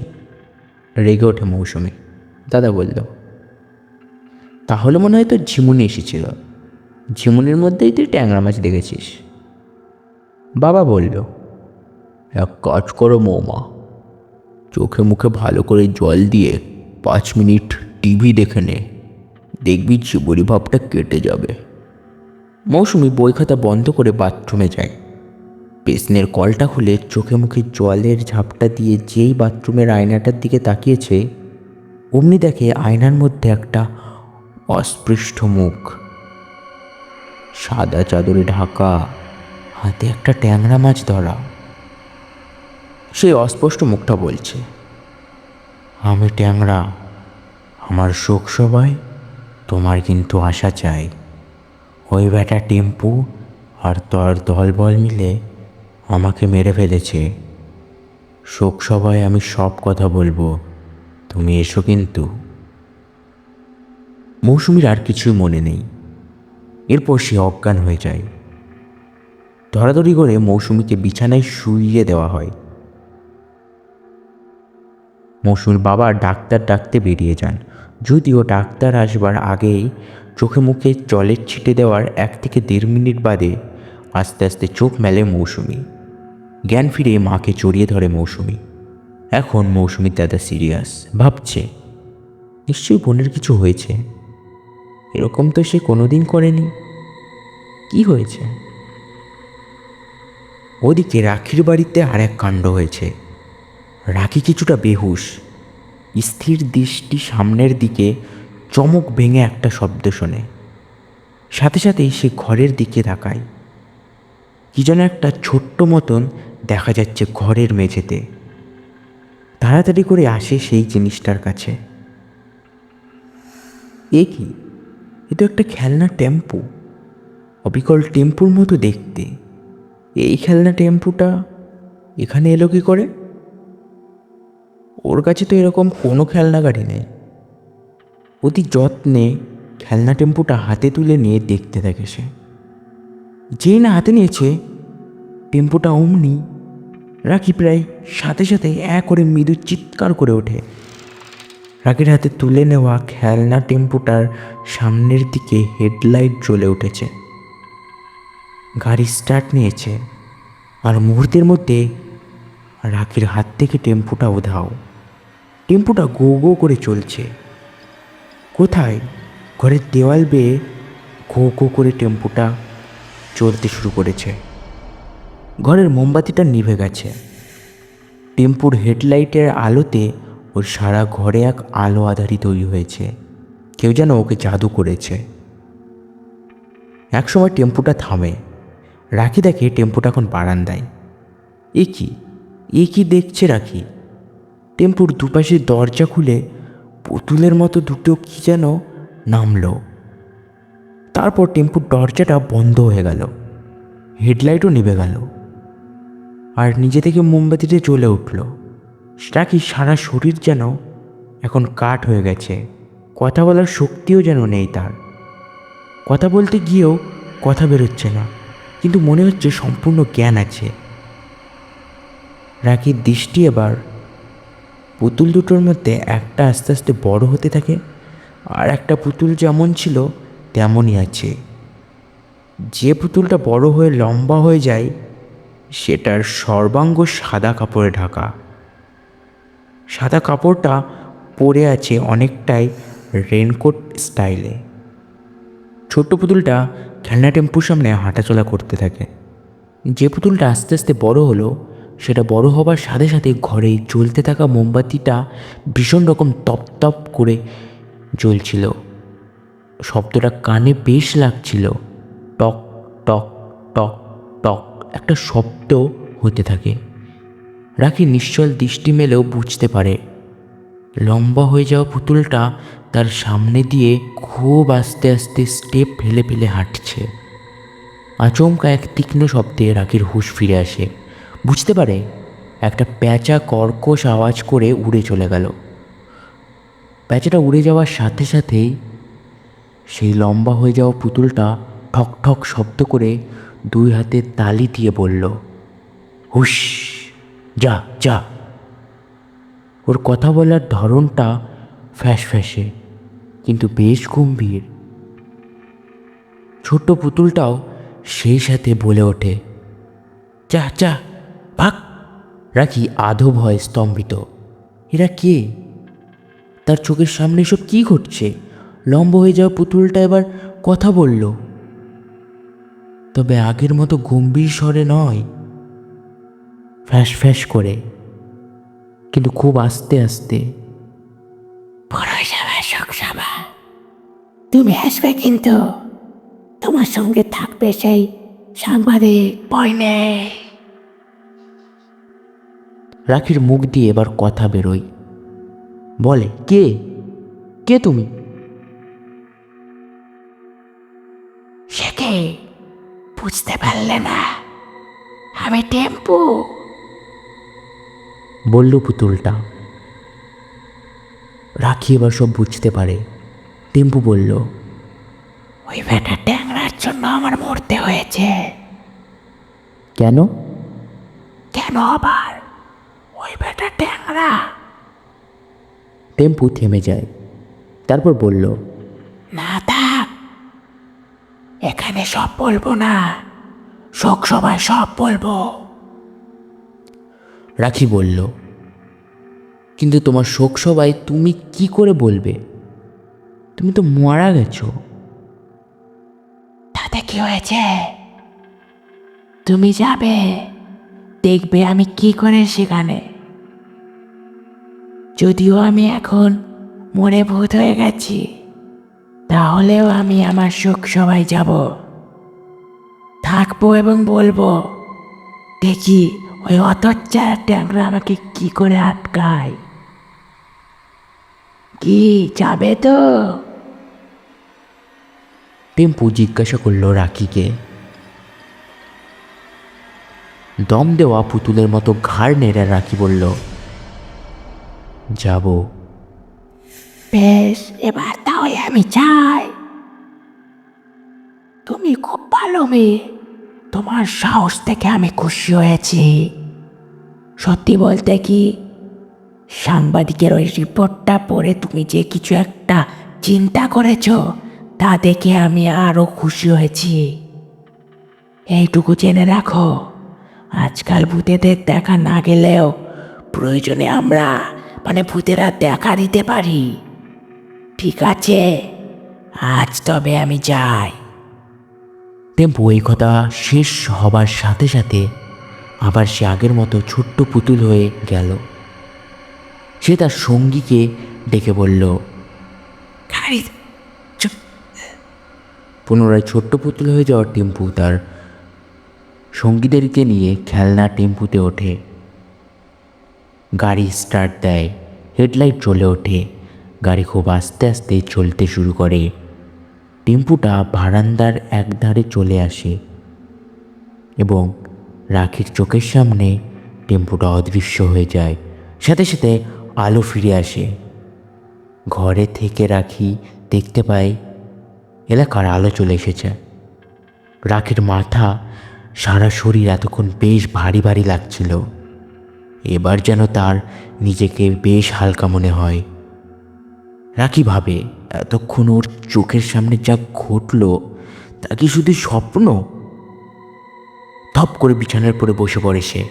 Speaker 1: রেগে ওঠে মৌসুমি। দাদা বলল, তাহলে মনে হয় তোর ঝিমুনি এসেছিল, ঝিমুনির মধ্যেই তুই ট্যাংরা মাছ দেখেছিস। বাবা বলল, এক কাজ করো মৌমা, চোখে মুখে ভালো করে জল দিয়ে 5 মিনিট টিভি দেখে নে, দেখবি জীবনী ভাবটা কেটে যাবে। মৌসুমি বই খাতা বন্ধ করে বাথরুমে যায়। বেসিনের কলটা খুলে চোখে মুখে জলের ঝাপটা দিয়ে যেই বাথরুমের আয়নাটার দিকে তাকিয়েছে, অমনি দেখে আয়নার মধ্যে একটা অস্পৃষ্ট মুখ, সাদা চাদরে ঢাকা, হাতে একটা ট্যাংরা মাছ ধরা। সেই অস্পষ্ট মুখটা বলছে, আমি ট্যাংরা, আমার শোক সবাই, তোমার কিন্তু আশা চাই। ওই বেটা টেম্পু আর তোর দলবল মিলে আমাকে মেরে ফেলেছে। শোক সভায় আমি সব কথা বলবো, তুমি এসো কিন্তু। মৌসুমীর আর কিছুই মনে নেই। এরপর সে অজ্ঞান হয়ে যায়। ধরাধরি করে মৌসুমীকে বিছানায় শুইয়ে দেওয়া হয়। মৌসুমীর বাবা ডাক্তার ডাকতে বেরিয়ে যান, যদিও ডাক্তার আসবার আগেই চোখে মুখে জলের ছিটে দেওয়ার 1 থেকে 1.5 মিনিট বাদে আস্তে আস্তে চোখ মেলে মৌসুমী। জ্ঞান ফিরে মাকে জড়িয়ে ধরে মৌসুমী। এখন মৌসুমীর দাদা সিরিয়াস, ভাবছে নিশ্চয়ই বোনের কিছু হয়েছে। এরকম তো সে কোনোদিন করেনি। কি হয়েছে? ওদিকে রাখির বাড়িতে আর এক কাণ্ড হয়েছে। রাখি কিছুটা বেহুশ, স্থির দৃষ্টি সামনের দিকে, চমক ভেঙে একটা শব্দ শোনে। সাথে সাথেই সে ঘরের দিকে তাকায়। কি যেন একটা ছোট্ট মতন দেখা যাচ্ছে ঘরের মেঝেতে। তাড়াতাড়ি করে আসে সেই জিনিসটার কাছে। এ কি? এ তো একটা খেলনা টেম্পু, অবিকল টেম্পুর মতো দেখতে। এই খেলনা টেম্পুটা এখানে এলো কি করে? ওর কাছে তো এরকম কোনো খেলনা গাড়ি নেই। অতি যত্নে খেলনা টেম্পুটা হাতে তুলে নিয়ে দেখতে থাকে সে। যেই না হাতে নিয়েছে, টেম্পুটা অমনি রাখি প্রায় সাথে সাথে করে মৃদু চিৎকার করে ওঠে। রাখির হাতে তুলে নেওয়া খেলনা টেম্পুটার সামনের দিকে হেডলাইট জ্বলে উঠেছে। গাড়ি স্টার্ট নিয়েছে, আর মুহূর্তের মধ্যে রাখির হাত থেকে টেম্পুটা উধাও। টেম্পুটা গো গো করে চলছে। কোথায়? ঘরের দেওয়াল বেয়ে গো গো করে টেম্পুটা চলতে শুরু করেছে। ঘরের মোমবাতিটা নিভে গেছে। টেম্পুর হেডলাইটের আলোতে ওর সারা ঘরে এক আলো আধারি তৈরি হয়েছে। কেউ যেন ওকে জাদু করেছে। একসময় টেম্পুটা থামে। রাখি দেখে টেম্পুটা এখন বারান্দায়। এ কি দেখছে রাখি? টেম্পুর দুপাশে দরজা খুলে পুতুলের মতো দুটো কি যেন নামলো। তারপর টেম্পুর দরজাটা বন্ধ হয়ে গেল, হেডলাইটও নিভে গেল, আর নিজে থেকে মোমবাতিতে জ্বলে উঠল। রাখি সারা শরীর যেন এখন কাঠ হয়ে গেছে। কথা বলার শক্তিও যেন নেই তার। কথা বলতে গিয়েও কথা বেরোচ্ছে না, কিন্তু মনে হচ্ছে সম্পূর্ণ জ্ঞান আছে। রাখির দৃষ্টি এবার পুতুল দুটোর মধ্যে একটা আস্তে আস্তে বড় হতে থাকে, আর একটা পুতুল যেমন ছিল তেমনই আছে। যে পুতুলটা বড় হয়ে লম্বা হয়ে যায়, সেটার সর্বাঙ্গ সাদা কাপড়ে ঢাকা। সাদা কাপড়টা পরে আছে অনেকটাই রেনকোট স্টাইলে। ছোট্ট পুতুলটা খেলনা টেম্পুর সামনে হাঁটাচলা করতে থাকে। যে পুতুলটা আস্তে আস্তে বড় হলো, সেটা বড় হবার সাথে সাথে ঘরে জ্বলতে থাকা মোমবাতিটা ভীষণ রকম তপ তপ করে জ্বলছিল। শব্দটা কানে বেশ লাগছিল। টক টক টক টক একটা শব্দ হতে থাকে। রাখি নিশ্চল দৃষ্টি মেলেও বুঝতে পারে লম্বা হয়ে যাওয়া পুতুলটা তার সামনে দিয়ে খুব আস্তে আস্তে স্টেপ ফেলে ফেলে হাঁটছে। আচমকা এক তীক্ষ্ণ শব্দে রাখির হুঁশ ফিরে আসে। বুঝতে পারে একটা প্যাঁচা কর্কশ আওয়াজ করে উড়ে চলে গেল। প্যাঁচাটা উড়ে যাওয়ার সাথে সাথেই সেই লম্বা হয়ে যাওয়া পুতুলটা ঠক ঠক শব্দ করে 2 হাতে তালি দিয়ে বলল, হুশ, যা যা। ওর কথা বলার ধরনটা ফ্যাঁসে কিন্তু বেশ গম্ভীর। ছোট্ট পুতুলটাও সেই সাথে বলে ওঠে, যা যা, ভাগ। রাখি আধো ভয় স্তম্ভিত। এরা কে? তার চোখের সামনে সব কি ঘটছে? লম্বা হয়ে যাওয়া পুতুলটা এবার কথা বলল, তবে আগের মতো গম্ভীর স্বরে নয়, ফ্যাঁস ফ্যাঁস করে, কিন্তু খুব আস্তে আস্তে।
Speaker 4: তুমি আসবে, কিন্তু তোমার সঙ্গে থাকবে সেই সাংবাদিক, ভয় নেই।
Speaker 1: রাখির মুখ দিয়ে এবার কথা বেরোয়। বলে, কে কে তুমি?
Speaker 4: সে কে বুঝতে পারলে না? আমি টেম্পু।
Speaker 1: বলল পুতুলটা। রাখি এবার সব বুঝতে পারে। টেম্পু বলল,
Speaker 4: ওই বেটা ট্যাংরার জন্য আমার মরতে হয়েছে।
Speaker 1: কেন?
Speaker 4: কেন আবার? ওই বেটা ট্যাংরা।
Speaker 1: টেম্পু থেমে যায়, তারপর বলল,
Speaker 4: না থাক, এখানে সব বলবো না, শোক সভায় সব বলবো।
Speaker 1: রাখি বলল, কিন্তু তোমার শোক সভায় তুমি কি করে বলবে? তুমি তো মারা গেছো।
Speaker 4: তাতে কি হয়েছে? তুমি যাবে, দেখবে আমি কি করে সেখানে। যদিও আমি এখন মরে ভূত হয়ে গেছি, তাহলেও আমি আমার শোক সভায় যাব, থাকবো এবং বলবো, দেখি ওই অতচ্চার ট্যাংরা আমাকে কি করে আটকায়। কি যাবে তো?
Speaker 1: টেম্পু জিজ্ঞাসা করলো রাখিকে। দম দেওয়া পুতুলের মতো ঘাড় নেড়ে রাখি বলল, যাব।
Speaker 4: বেশ, এবার তাহলে আমি চাই। তুমি খুব ভালো মেয়ে, তোমার সাহস থেকে আমি খুশি হয়েছি। সত্যি বলতে কি, সাংবাদিকের ওই রিপোর্টটা পড়ে তুমি যে কিছু একটা চিন্তা করেছো, তা দেখে আমি আরো খুশি হয়েছি। এইটুকু জেনে রাখো, আজকাল ভূতেদের দেখা না গেলেও প্রয়োজনে আমরা ভূতেরা দেখা দিতে পারি। ঠিক আছে, আজ তবে আমি যাই।
Speaker 1: টেম্পু এই কথা শেষ হবার সাথে সাথে আবার সে আগের মতো ছোট্ট পুতুল হয়ে গেল। সে তার সঙ্গীকে ডেকে বলল,
Speaker 4: গাড়ি
Speaker 1: পুনরায় ছোট্ট পুতুল হয়ে যাওয়ার টেম্পু তার সঙ্গীদেরকে নিয়ে খেলনা টেম্পুতে ওঠে। গাড়ি স্টার্ট দেয়, হেডলাইট জ্বলে ওঠে, গাড়ি খুব আস্তে আস্তে চলতে শুরু করে। টেম্পুটা বারান্দার একধারে চলে আসে এবং রাখির চোখের সামনে টেম্পুটা অদৃশ্য হয়ে যায়। সাথে সাথে আলো ফিরে আসে। ঘরে থেকে রাখি দেখতে পায় এলাকার আলো চলে এসেছে। রাখির মাথা, সারা শরীর এতক্ষণ বেশ ভারী ভারী লাগছিল, এবার যেন তার নিজেকে বেশ হালকা মনে হয়। রাখি ভাবে, এতক্ষণ ওর চোখের সামনে যা ঘটল তা কি শুধু স্বপ্ন? থপ করে বিছানার পরে বসে পড়ে সে।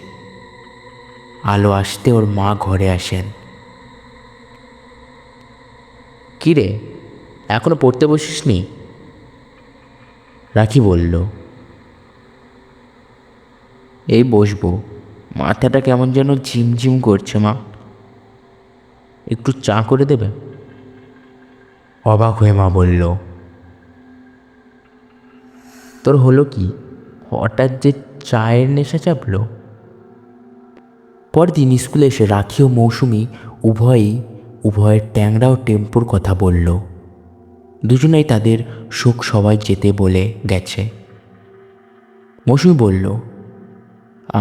Speaker 1: আলো আসতে ওর মা ঘরে আসেন। কি রে, এখনো পড়তে বসিসনি? রাখি বলল, এই বসবো, মাথাটা কেমন যেন ঝিমঝিম করছে মা, একটু চা করে দেবে? অবাক হয়ে মা বলল, তোর হলো কি, হঠাৎ যে চায়ের নেশা চাপলো? পরদিন স্কুলে এসে রাখি ও মৌসুমি উভয়ের ট্যাংরা ও টেম্পুর কথা বলল। দুজনেই তাদের শোক সভায় যেতে বলে গেছে। মৌসুমি বলল,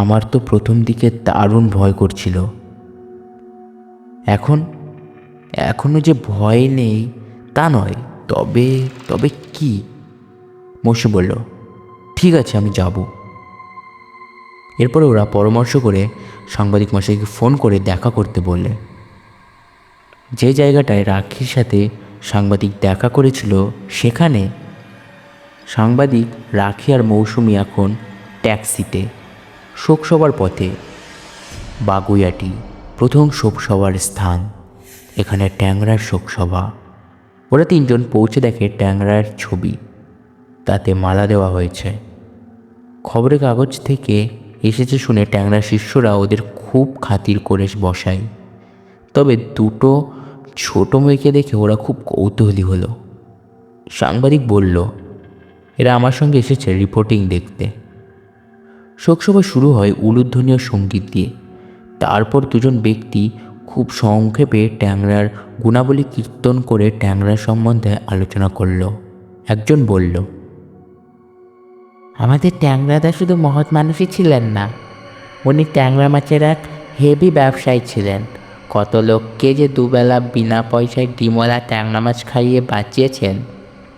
Speaker 1: আমার তো প্রথম দিকে দারুণ ভয় করছিল, এখনো যে ভয় নেই তা নয়, তবে তবে কি? মৌসুমি বলল, ঠিক আছে, আমি যাব। এরপরে ওরা পরামর্শ করে সাংবাদিক মশাইকে ফোন করে দেখা করতে বললে। যে জায়গাটায় রাখির সাথে সাংবাদিক দেখা করেছিল সেখানে সাংবাদিক, রাখি আর মৌসুমি এখন ট্যাক্সিতে শোকসভার পথে। বাগুইয়াটি প্রথম শোকসভার স্থান, এখানে ট্যাংরার শোকসভা। ওরা তিনজন পৌঁছে দেখে ট্যাংরার ছবি, তাতে মালা দেওয়া হয়েছে। খবরের কাগজ থেকে এসেছে শুনে ট্যাংরা শিষ্যরা ওদের খুব খাতির করে বসায়। তবে দুটো ছোট মেয়েকে দেখে ওরা খুব কৌতূহলী হলো। সাংবাদিক বলল, এরা আমার সঙ্গে এসেছে রিপোর্টিং দেখতে। শোকসভা শুরু হয় উলুধ্বনি সঙ্গীত দিয়ে। তারপর দুজন ব্যক্তি খুব সংক্ষেপে ট্যাংরার গুণাবলী কীর্তন করে ট্যাংরার সম্বন্ধে আলোচনা করল। একজন বলল,
Speaker 4: আমাদের ট্যাংরাদা শুধু মহৎ মানুষই ছিলেন না, উনি ট্যাংরা মাছের এক হেভি ব্যবসায়ী ছিলেন।
Speaker 5: কত লোককে যে দুবেলা বিনা পয়সায় ডিমলা ট্যাংরা মাছ খাইয়ে বাঁচিয়েছেন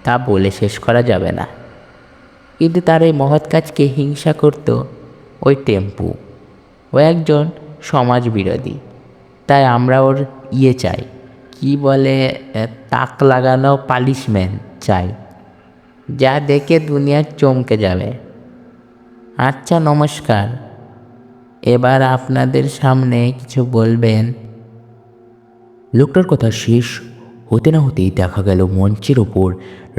Speaker 5: তা বলে শেষ করা যাবে না। কিন্তু তার এই মহৎ কাজকে হিংসা করত ওই টেম্পু। ও একজন সমাজ বিরোধী, তাই আমরা ওর চাই, কি বলে, তাক লাগানো পালিশমেন্ট চাই, যা দেখে দুনিয়া চমকে যাবে। আচ্ছা, নমস্কার। এবার আপনাদের সামনে কিছু বলবেন।
Speaker 1: লোকটার কথা শেষ হতে না হতেই দেখা গেল মঞ্চের ওপর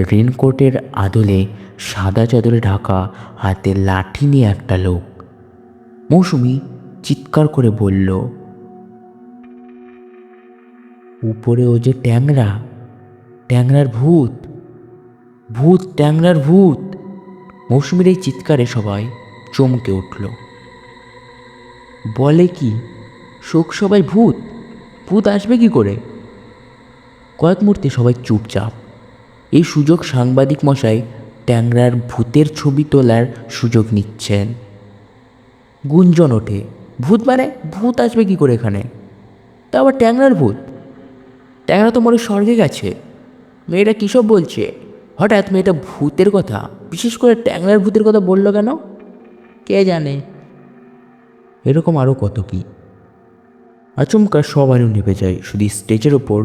Speaker 1: রেনকোটের আদলে সাদা চাদরে ঢাকা, হাতে লাঠি নিয়ে একটা লোক। মৌসুমি চিৎকার করে বলল, উপরে ও যে ট্যাংরা, ট্যাংরার ভূত, ভূত, ট্যাংরার ভূত। মৌসুমির এই চিৎকারে সবাই চমকে উঠল। বলে কি, শোক সবাই ভূত? ভূত আসবে কি করে? কয়েক মুহূর্তে সবাই চুপচাপ। এই সুযোগ সাংবাদিক মশাই ট্যাংরার ভূতের ছবি তোলার সুযোগ নিচ্ছেন। গুঞ্জন ওঠে, ভূত মানে? ভূত আসবে কি করে এখানে? তা আবার ট্যাংরার ভূত? ট্যাংরা তো মরে স্বর্গে গেছে। মেয়েটা কী সব বলছে? হঠাৎ মেয়েটা ভূতের কথা, বিশেষ করে ট্যাংরার ভূতের কথা বলল কেন? কে জানে। এরকম আরও কত কি। আচমকা সবাই নেমে যায়। শুধু স্টেজের ওপর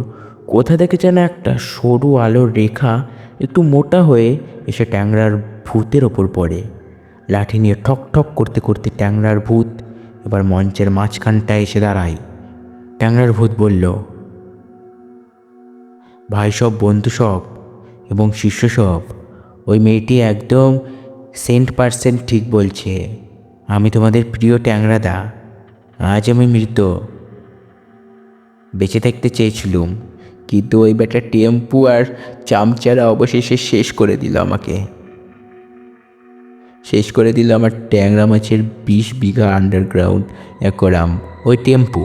Speaker 1: কোথা থেকে যেন একটা সরু আলোর রেখা একটু মোটা হয়ে এসে ট্যাংরার ভূতের ওপর পড়ে। লাঠি নিয়ে ঠক ঠক করতে করতে ট্যাংরার ভূত এবার মঞ্চের মাঝখানটায় এসে দাঁড়ায়। ট্যাংরার ভূত বলল, ভাই সব, বন্ধু সব এবং শিষ্য সব, ওই মেয়েটি একদম 100% ঠিক বলছে। আমি তোমাদের প্রিয় ট্যাংরাদা। আজ আমি মৃত। বেঁচে থাকতে চেয়েছিলুম, কিন্তু ওই বেটা টেম্পু আর চামচারা অবশেষে শেষ করে দিল আমাকে। শেষ করে দিল আমার ট্যাংরা মাছের 20 বিঘা আন্ডারগ্রাউন্ড অ্যাকোয়ারিয়াম ওই টেম্পু।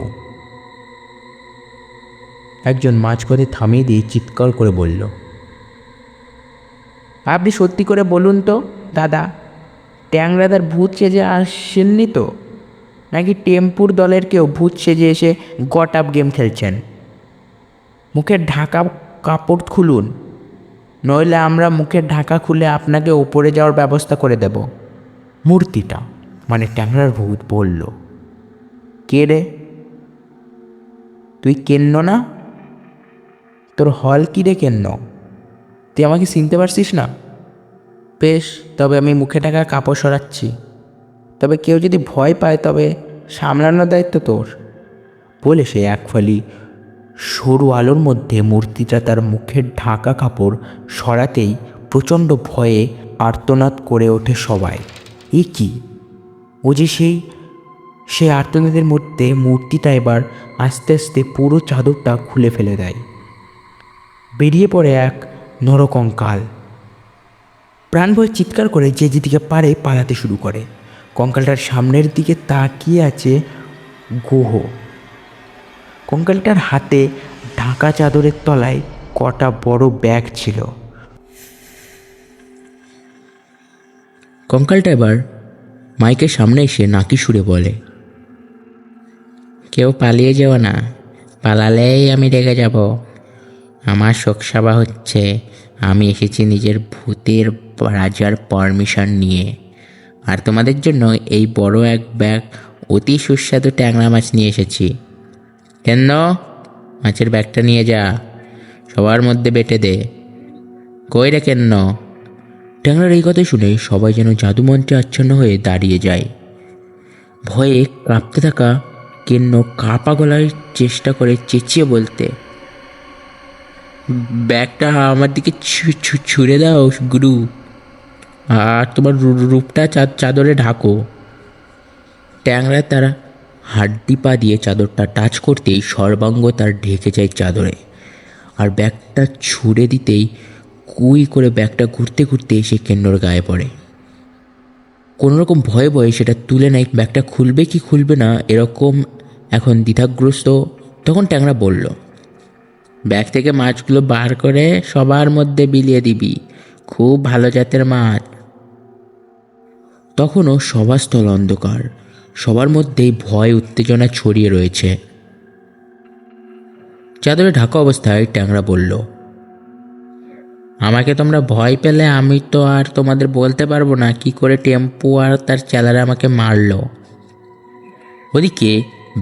Speaker 1: একজন মাঝপথে থামিয়ে দিয়ে চিৎকার করে বলল, আপনি সত্যি করে বলুন তো দাদা, ট্যাংরাদার ভূত সেজে আসেননি তো? নাকি টেম্পুর দলের কেউ ভূত সেজে এসে গট আপ গেম খেলছেন? মুখের ঢাকা কাপড় খুলুন, নইলে আমরা মুখের ঢাকা খুলে আপনাকে ওপরে যাওয়ার ব্যবস্থা করে দেব। মূর্তিটা মানে ট্যাংরার ভূত বলল, কে রে তুই? কেন্ন না? তোর হল কি রে কেন্ন? তুই আমাকে চিনতে পারছিস না? বেশ, তবে আমি মুখে ঢাকা কাপড় সরাচ্ছি। তবে কেউ যদি ভয় পায় তবে সামলানোর দায়িত্ব তোর। বলে সে এক ফালি সরু আলোর মধ্যে মূর্তিটা তার মুখের ঢাকা কাপড় সরাতেই প্রচণ্ড ভয়ে আর্তনাদ করে ওঠে সবাই। এ কি? ও যে সেই আর্তনাদের মধ্যে মূর্তিটা এবার আস্তে আস্তে পুরো চাদরটা খুলে ফেলে দেয়। বেরিয়ে পড়ে এক নরকঙ্কাল। প্রাণভয় চিৎকার করে যে যেদিকে পারে পালাতে শুরু করে। কঙ্কালটার সামনের দিকে তাকিয়ে আছে গুহ। কঙ্কালটার হাতে ঢাকা চাদরের তলায় কটা বড় ব্যাগ ছিল।
Speaker 2: কঙ্কালটা এবার মাইকের সামনে এসে নাকি সুরে বলে, কেউ পালিয়ে যেও না, পালালেই আমি রেগে যাব। আমার শোকসভা হচ্ছে, আমি এসেছি নিজের ভূতের রাজার পারমিশন নিয়ে, আর তোমাদের জন্য এই বড় এক ব্যাগ অতি সুস্বাদু ট্যাংরা মাছ নিয়ে এসেছি। কেন? মাছের ব্যাগটা নিয়ে যা, সবার মধ্যে বেটে দে। কই রে কেন? ট্যাংরার এই কথা শুনে সবাই যেন জাদুমন্ত্রে আচ্ছন্ন হয়ে দাঁড়িয়ে যায়। ভয়ে কাঁপতে থাকা কেন্ন কাঁপা গলায় চেষ্টা করে চেঁচিয়ে বলতে, ব্যাগটা আমার দিকে ছুঁড়ে দাও গুরু, আর তোমার রূপটা চাদরে ঢাকো। ট্যাংরা তারা হাড্ডি পা দিয়ে চাদরটা টাচ করতেই সর্বাঙ্গ তার ঢেকে যায় চাদরে, আর ব্যাগটা ছুঁড়ে দিতেই কুই করে ব্যাগটা ঘুরতে ঘুরতে এসে কেন্নর গায়ে পড়ে। কোনোরকম ভয়ে ভয়ে সেটা তুলে নেয়। ব্যাগটা খুলবে কি খুলবে না এরকম এখন দ্বিধাগ্রস্ত। তখন ট্যাংরা বলল, ব্যাগ থেকে মাছগুলো বার করে সবার মধ্যে বিলিয়ে দিবি, খুব ভালো জাতের মাছ। তখনও সভাস্থল অন্ধকার, সবার মধ্যেই ভয় উত্তেজনা ছড়িয়ে রয়েছে। চাদরে ঢাকা অবস্থায় ট্যাংরা বলল, আমাকে তোমরা ভয় পেলে আমি তো আর তোমাদের বলতে পারবো না কি করে টেম্পু আর তার চেলারা আমাকে মারলো। ওদিকে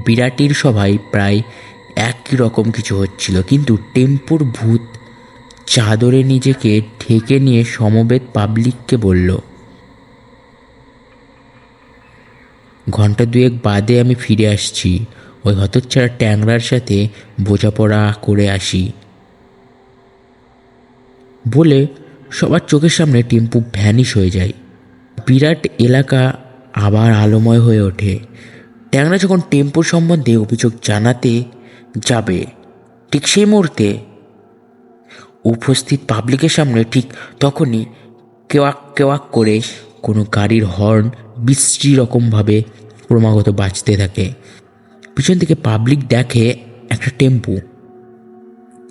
Speaker 2: বিরাটির সভায় প্রায় একই রকম কিছু হচ্ছিল, কিন্তু টেম্পুর ভূত চাদরে নিজেকে ঢেকে নিয়ে সমবেত পাবলিককে বলল, ঘন্টা দুয়েক বাদে আমি ফিরে আসছি, ওই হতচ্ছাড়া ট্যাংরার সাথে বোঝাপড়া করে আসি। বলে সবার চোখের সামনে টেম্পু ভ্যানিশ হয়ে যায়। বিরাট এলাকা আবার আলোময় হয়ে ওঠে। ট্যাংরা যখন টেম্পুর সম্বন্ধে অভিযোগ জানাতে যাবে, ঠিক সেই মুহূর্তে উপস্থিত পাবলিকের সামনে ঠিক তখনই কেওয়াক কেওয়াক করে কোনো গাড়ির হর্ন বিশ্রী রকমভাবে ক্রমাগত বাজতে থাকে। পিছন থেকে পাবলিক দেখে একটা টেম্পু,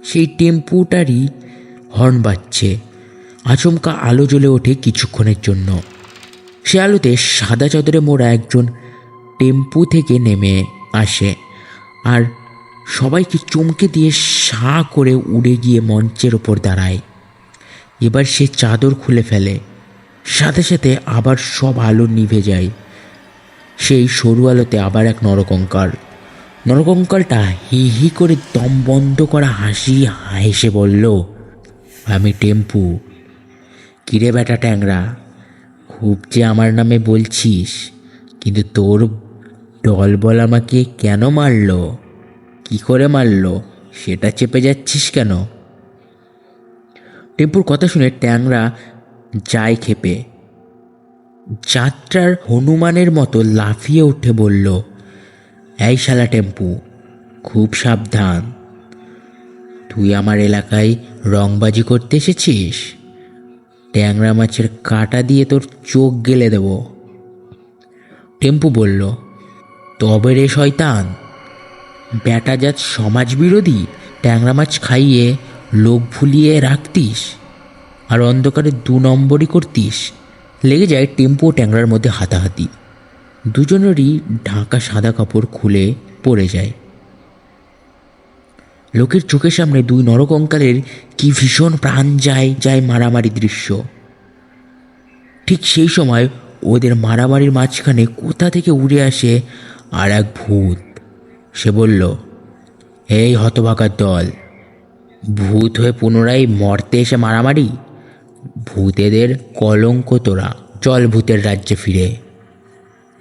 Speaker 2: সেই টেম্পুটারই হর্ন বাজছে। আচমকা আলো জ্বলে ওঠে কিছুক্ষণের জন্য। সে আলোতে সাদা চাদরে মোড়া একজন টেম্পু থেকে নেমে আসে আর সবাইকে চমকে দিয়ে সা করে উড়ে গিয়ে মঞ্চের ওপর দাঁড়ায়। এবার সে চাদর খুলে ফেলে, সাথে সাথে আবার সব আলো নিভে যায়। সেই সরু আলোতে আবার এক নরকঙ্কালটা হি হি করে দম বন্ধ করা হাসি হেসে বলল, আমি টেম্পু। কিরে বেটা ট্যাংরা, খুব যে আমার নামে বলছিস, কিন্তু তোর দলবল আমাকে কেন মারলো, কি করে মারলো সেটা চেপে যাচ্ছিস কেন? টেম্পুর কথা শুনে ট্যাংরা যায় খেপে, যাত্রার হনুমানের মতো লাফিয়ে উঠে বলল, এই শালা টেম্পু, খুব সাবধান, তুই আমার এলাকায় রংবাজি করতে এসেছিস? ট্যাংরা মাছের কাঁটা দিয়ে তোর চোখ গেলে দেব। টেম্পু বলল, তবে রে শয়তান, বেটাজাত সমাজবিরোধী ট্যাংরা মাছ খাইয়ে লোক ভুলিয়ে রাখতিস আর অন্ধকারে 2 নম্বরই করতিস। লেগে যায় টেম্পু ও ট্যাংরার মধ্যে হাতাহাতি। দুজনেরই ঢাকা সাদা কাপড় খুলে পড়ে যায়। লোকের চোখের সামনে 2 নরকঙ্কালের কি ভীষণ প্রাণ যায় মারামারি দৃশ্য। ঠিক সেই সময় ওদের মারামারির মাঝখানে কোথা থেকে উড়ে আসে আর এক ভূত। সে বলল, এই হতভাগার দল, ভূত হয়ে পুনরায় মরতে এসে মারামারি? ভূতেদের কলঙ্ক তোরা, চল ভূতের রাজ্যে ফিরে।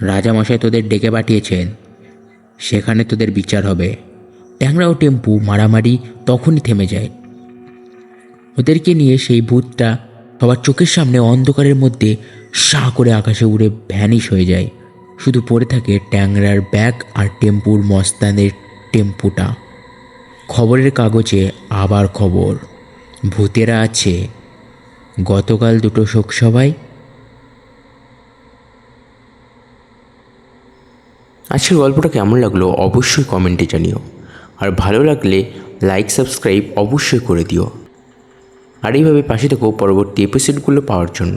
Speaker 2: রাজামশাই তোদের ডেকে পাঠিয়েছেন, সেখানে তোদের বিচার হবে। ট্যাংরা ও টেম্পু মারামারি তখনই থেমে যায়। ওদেরকে নিয়ে সেই ভূতটা সবার চোখের সামনে অন্ধকারের মধ্যে সা করে আকাশে উড়ে ভ্যানিশ হয়ে যায়। শুধু পড়ে থাকে ট্যাংরার ব্যাগ আর টেম্পুর মস্তানের টেম্পুটা। খবরের কাগজে আবার খবর, ভূতেরা আছে গতকাল 2 শোকসভায়।
Speaker 1: আজকের গল্পটা কেমন লাগলো অবশ্যই কমেন্টে জানিও, আর ভালো লাগলে লাইক সাবস্ক্রাইব অবশ্যই করে দিও, আর এইভাবে পাশে থেকো পরবর্তী এপিসোডগুলো পাওয়ার জন্য।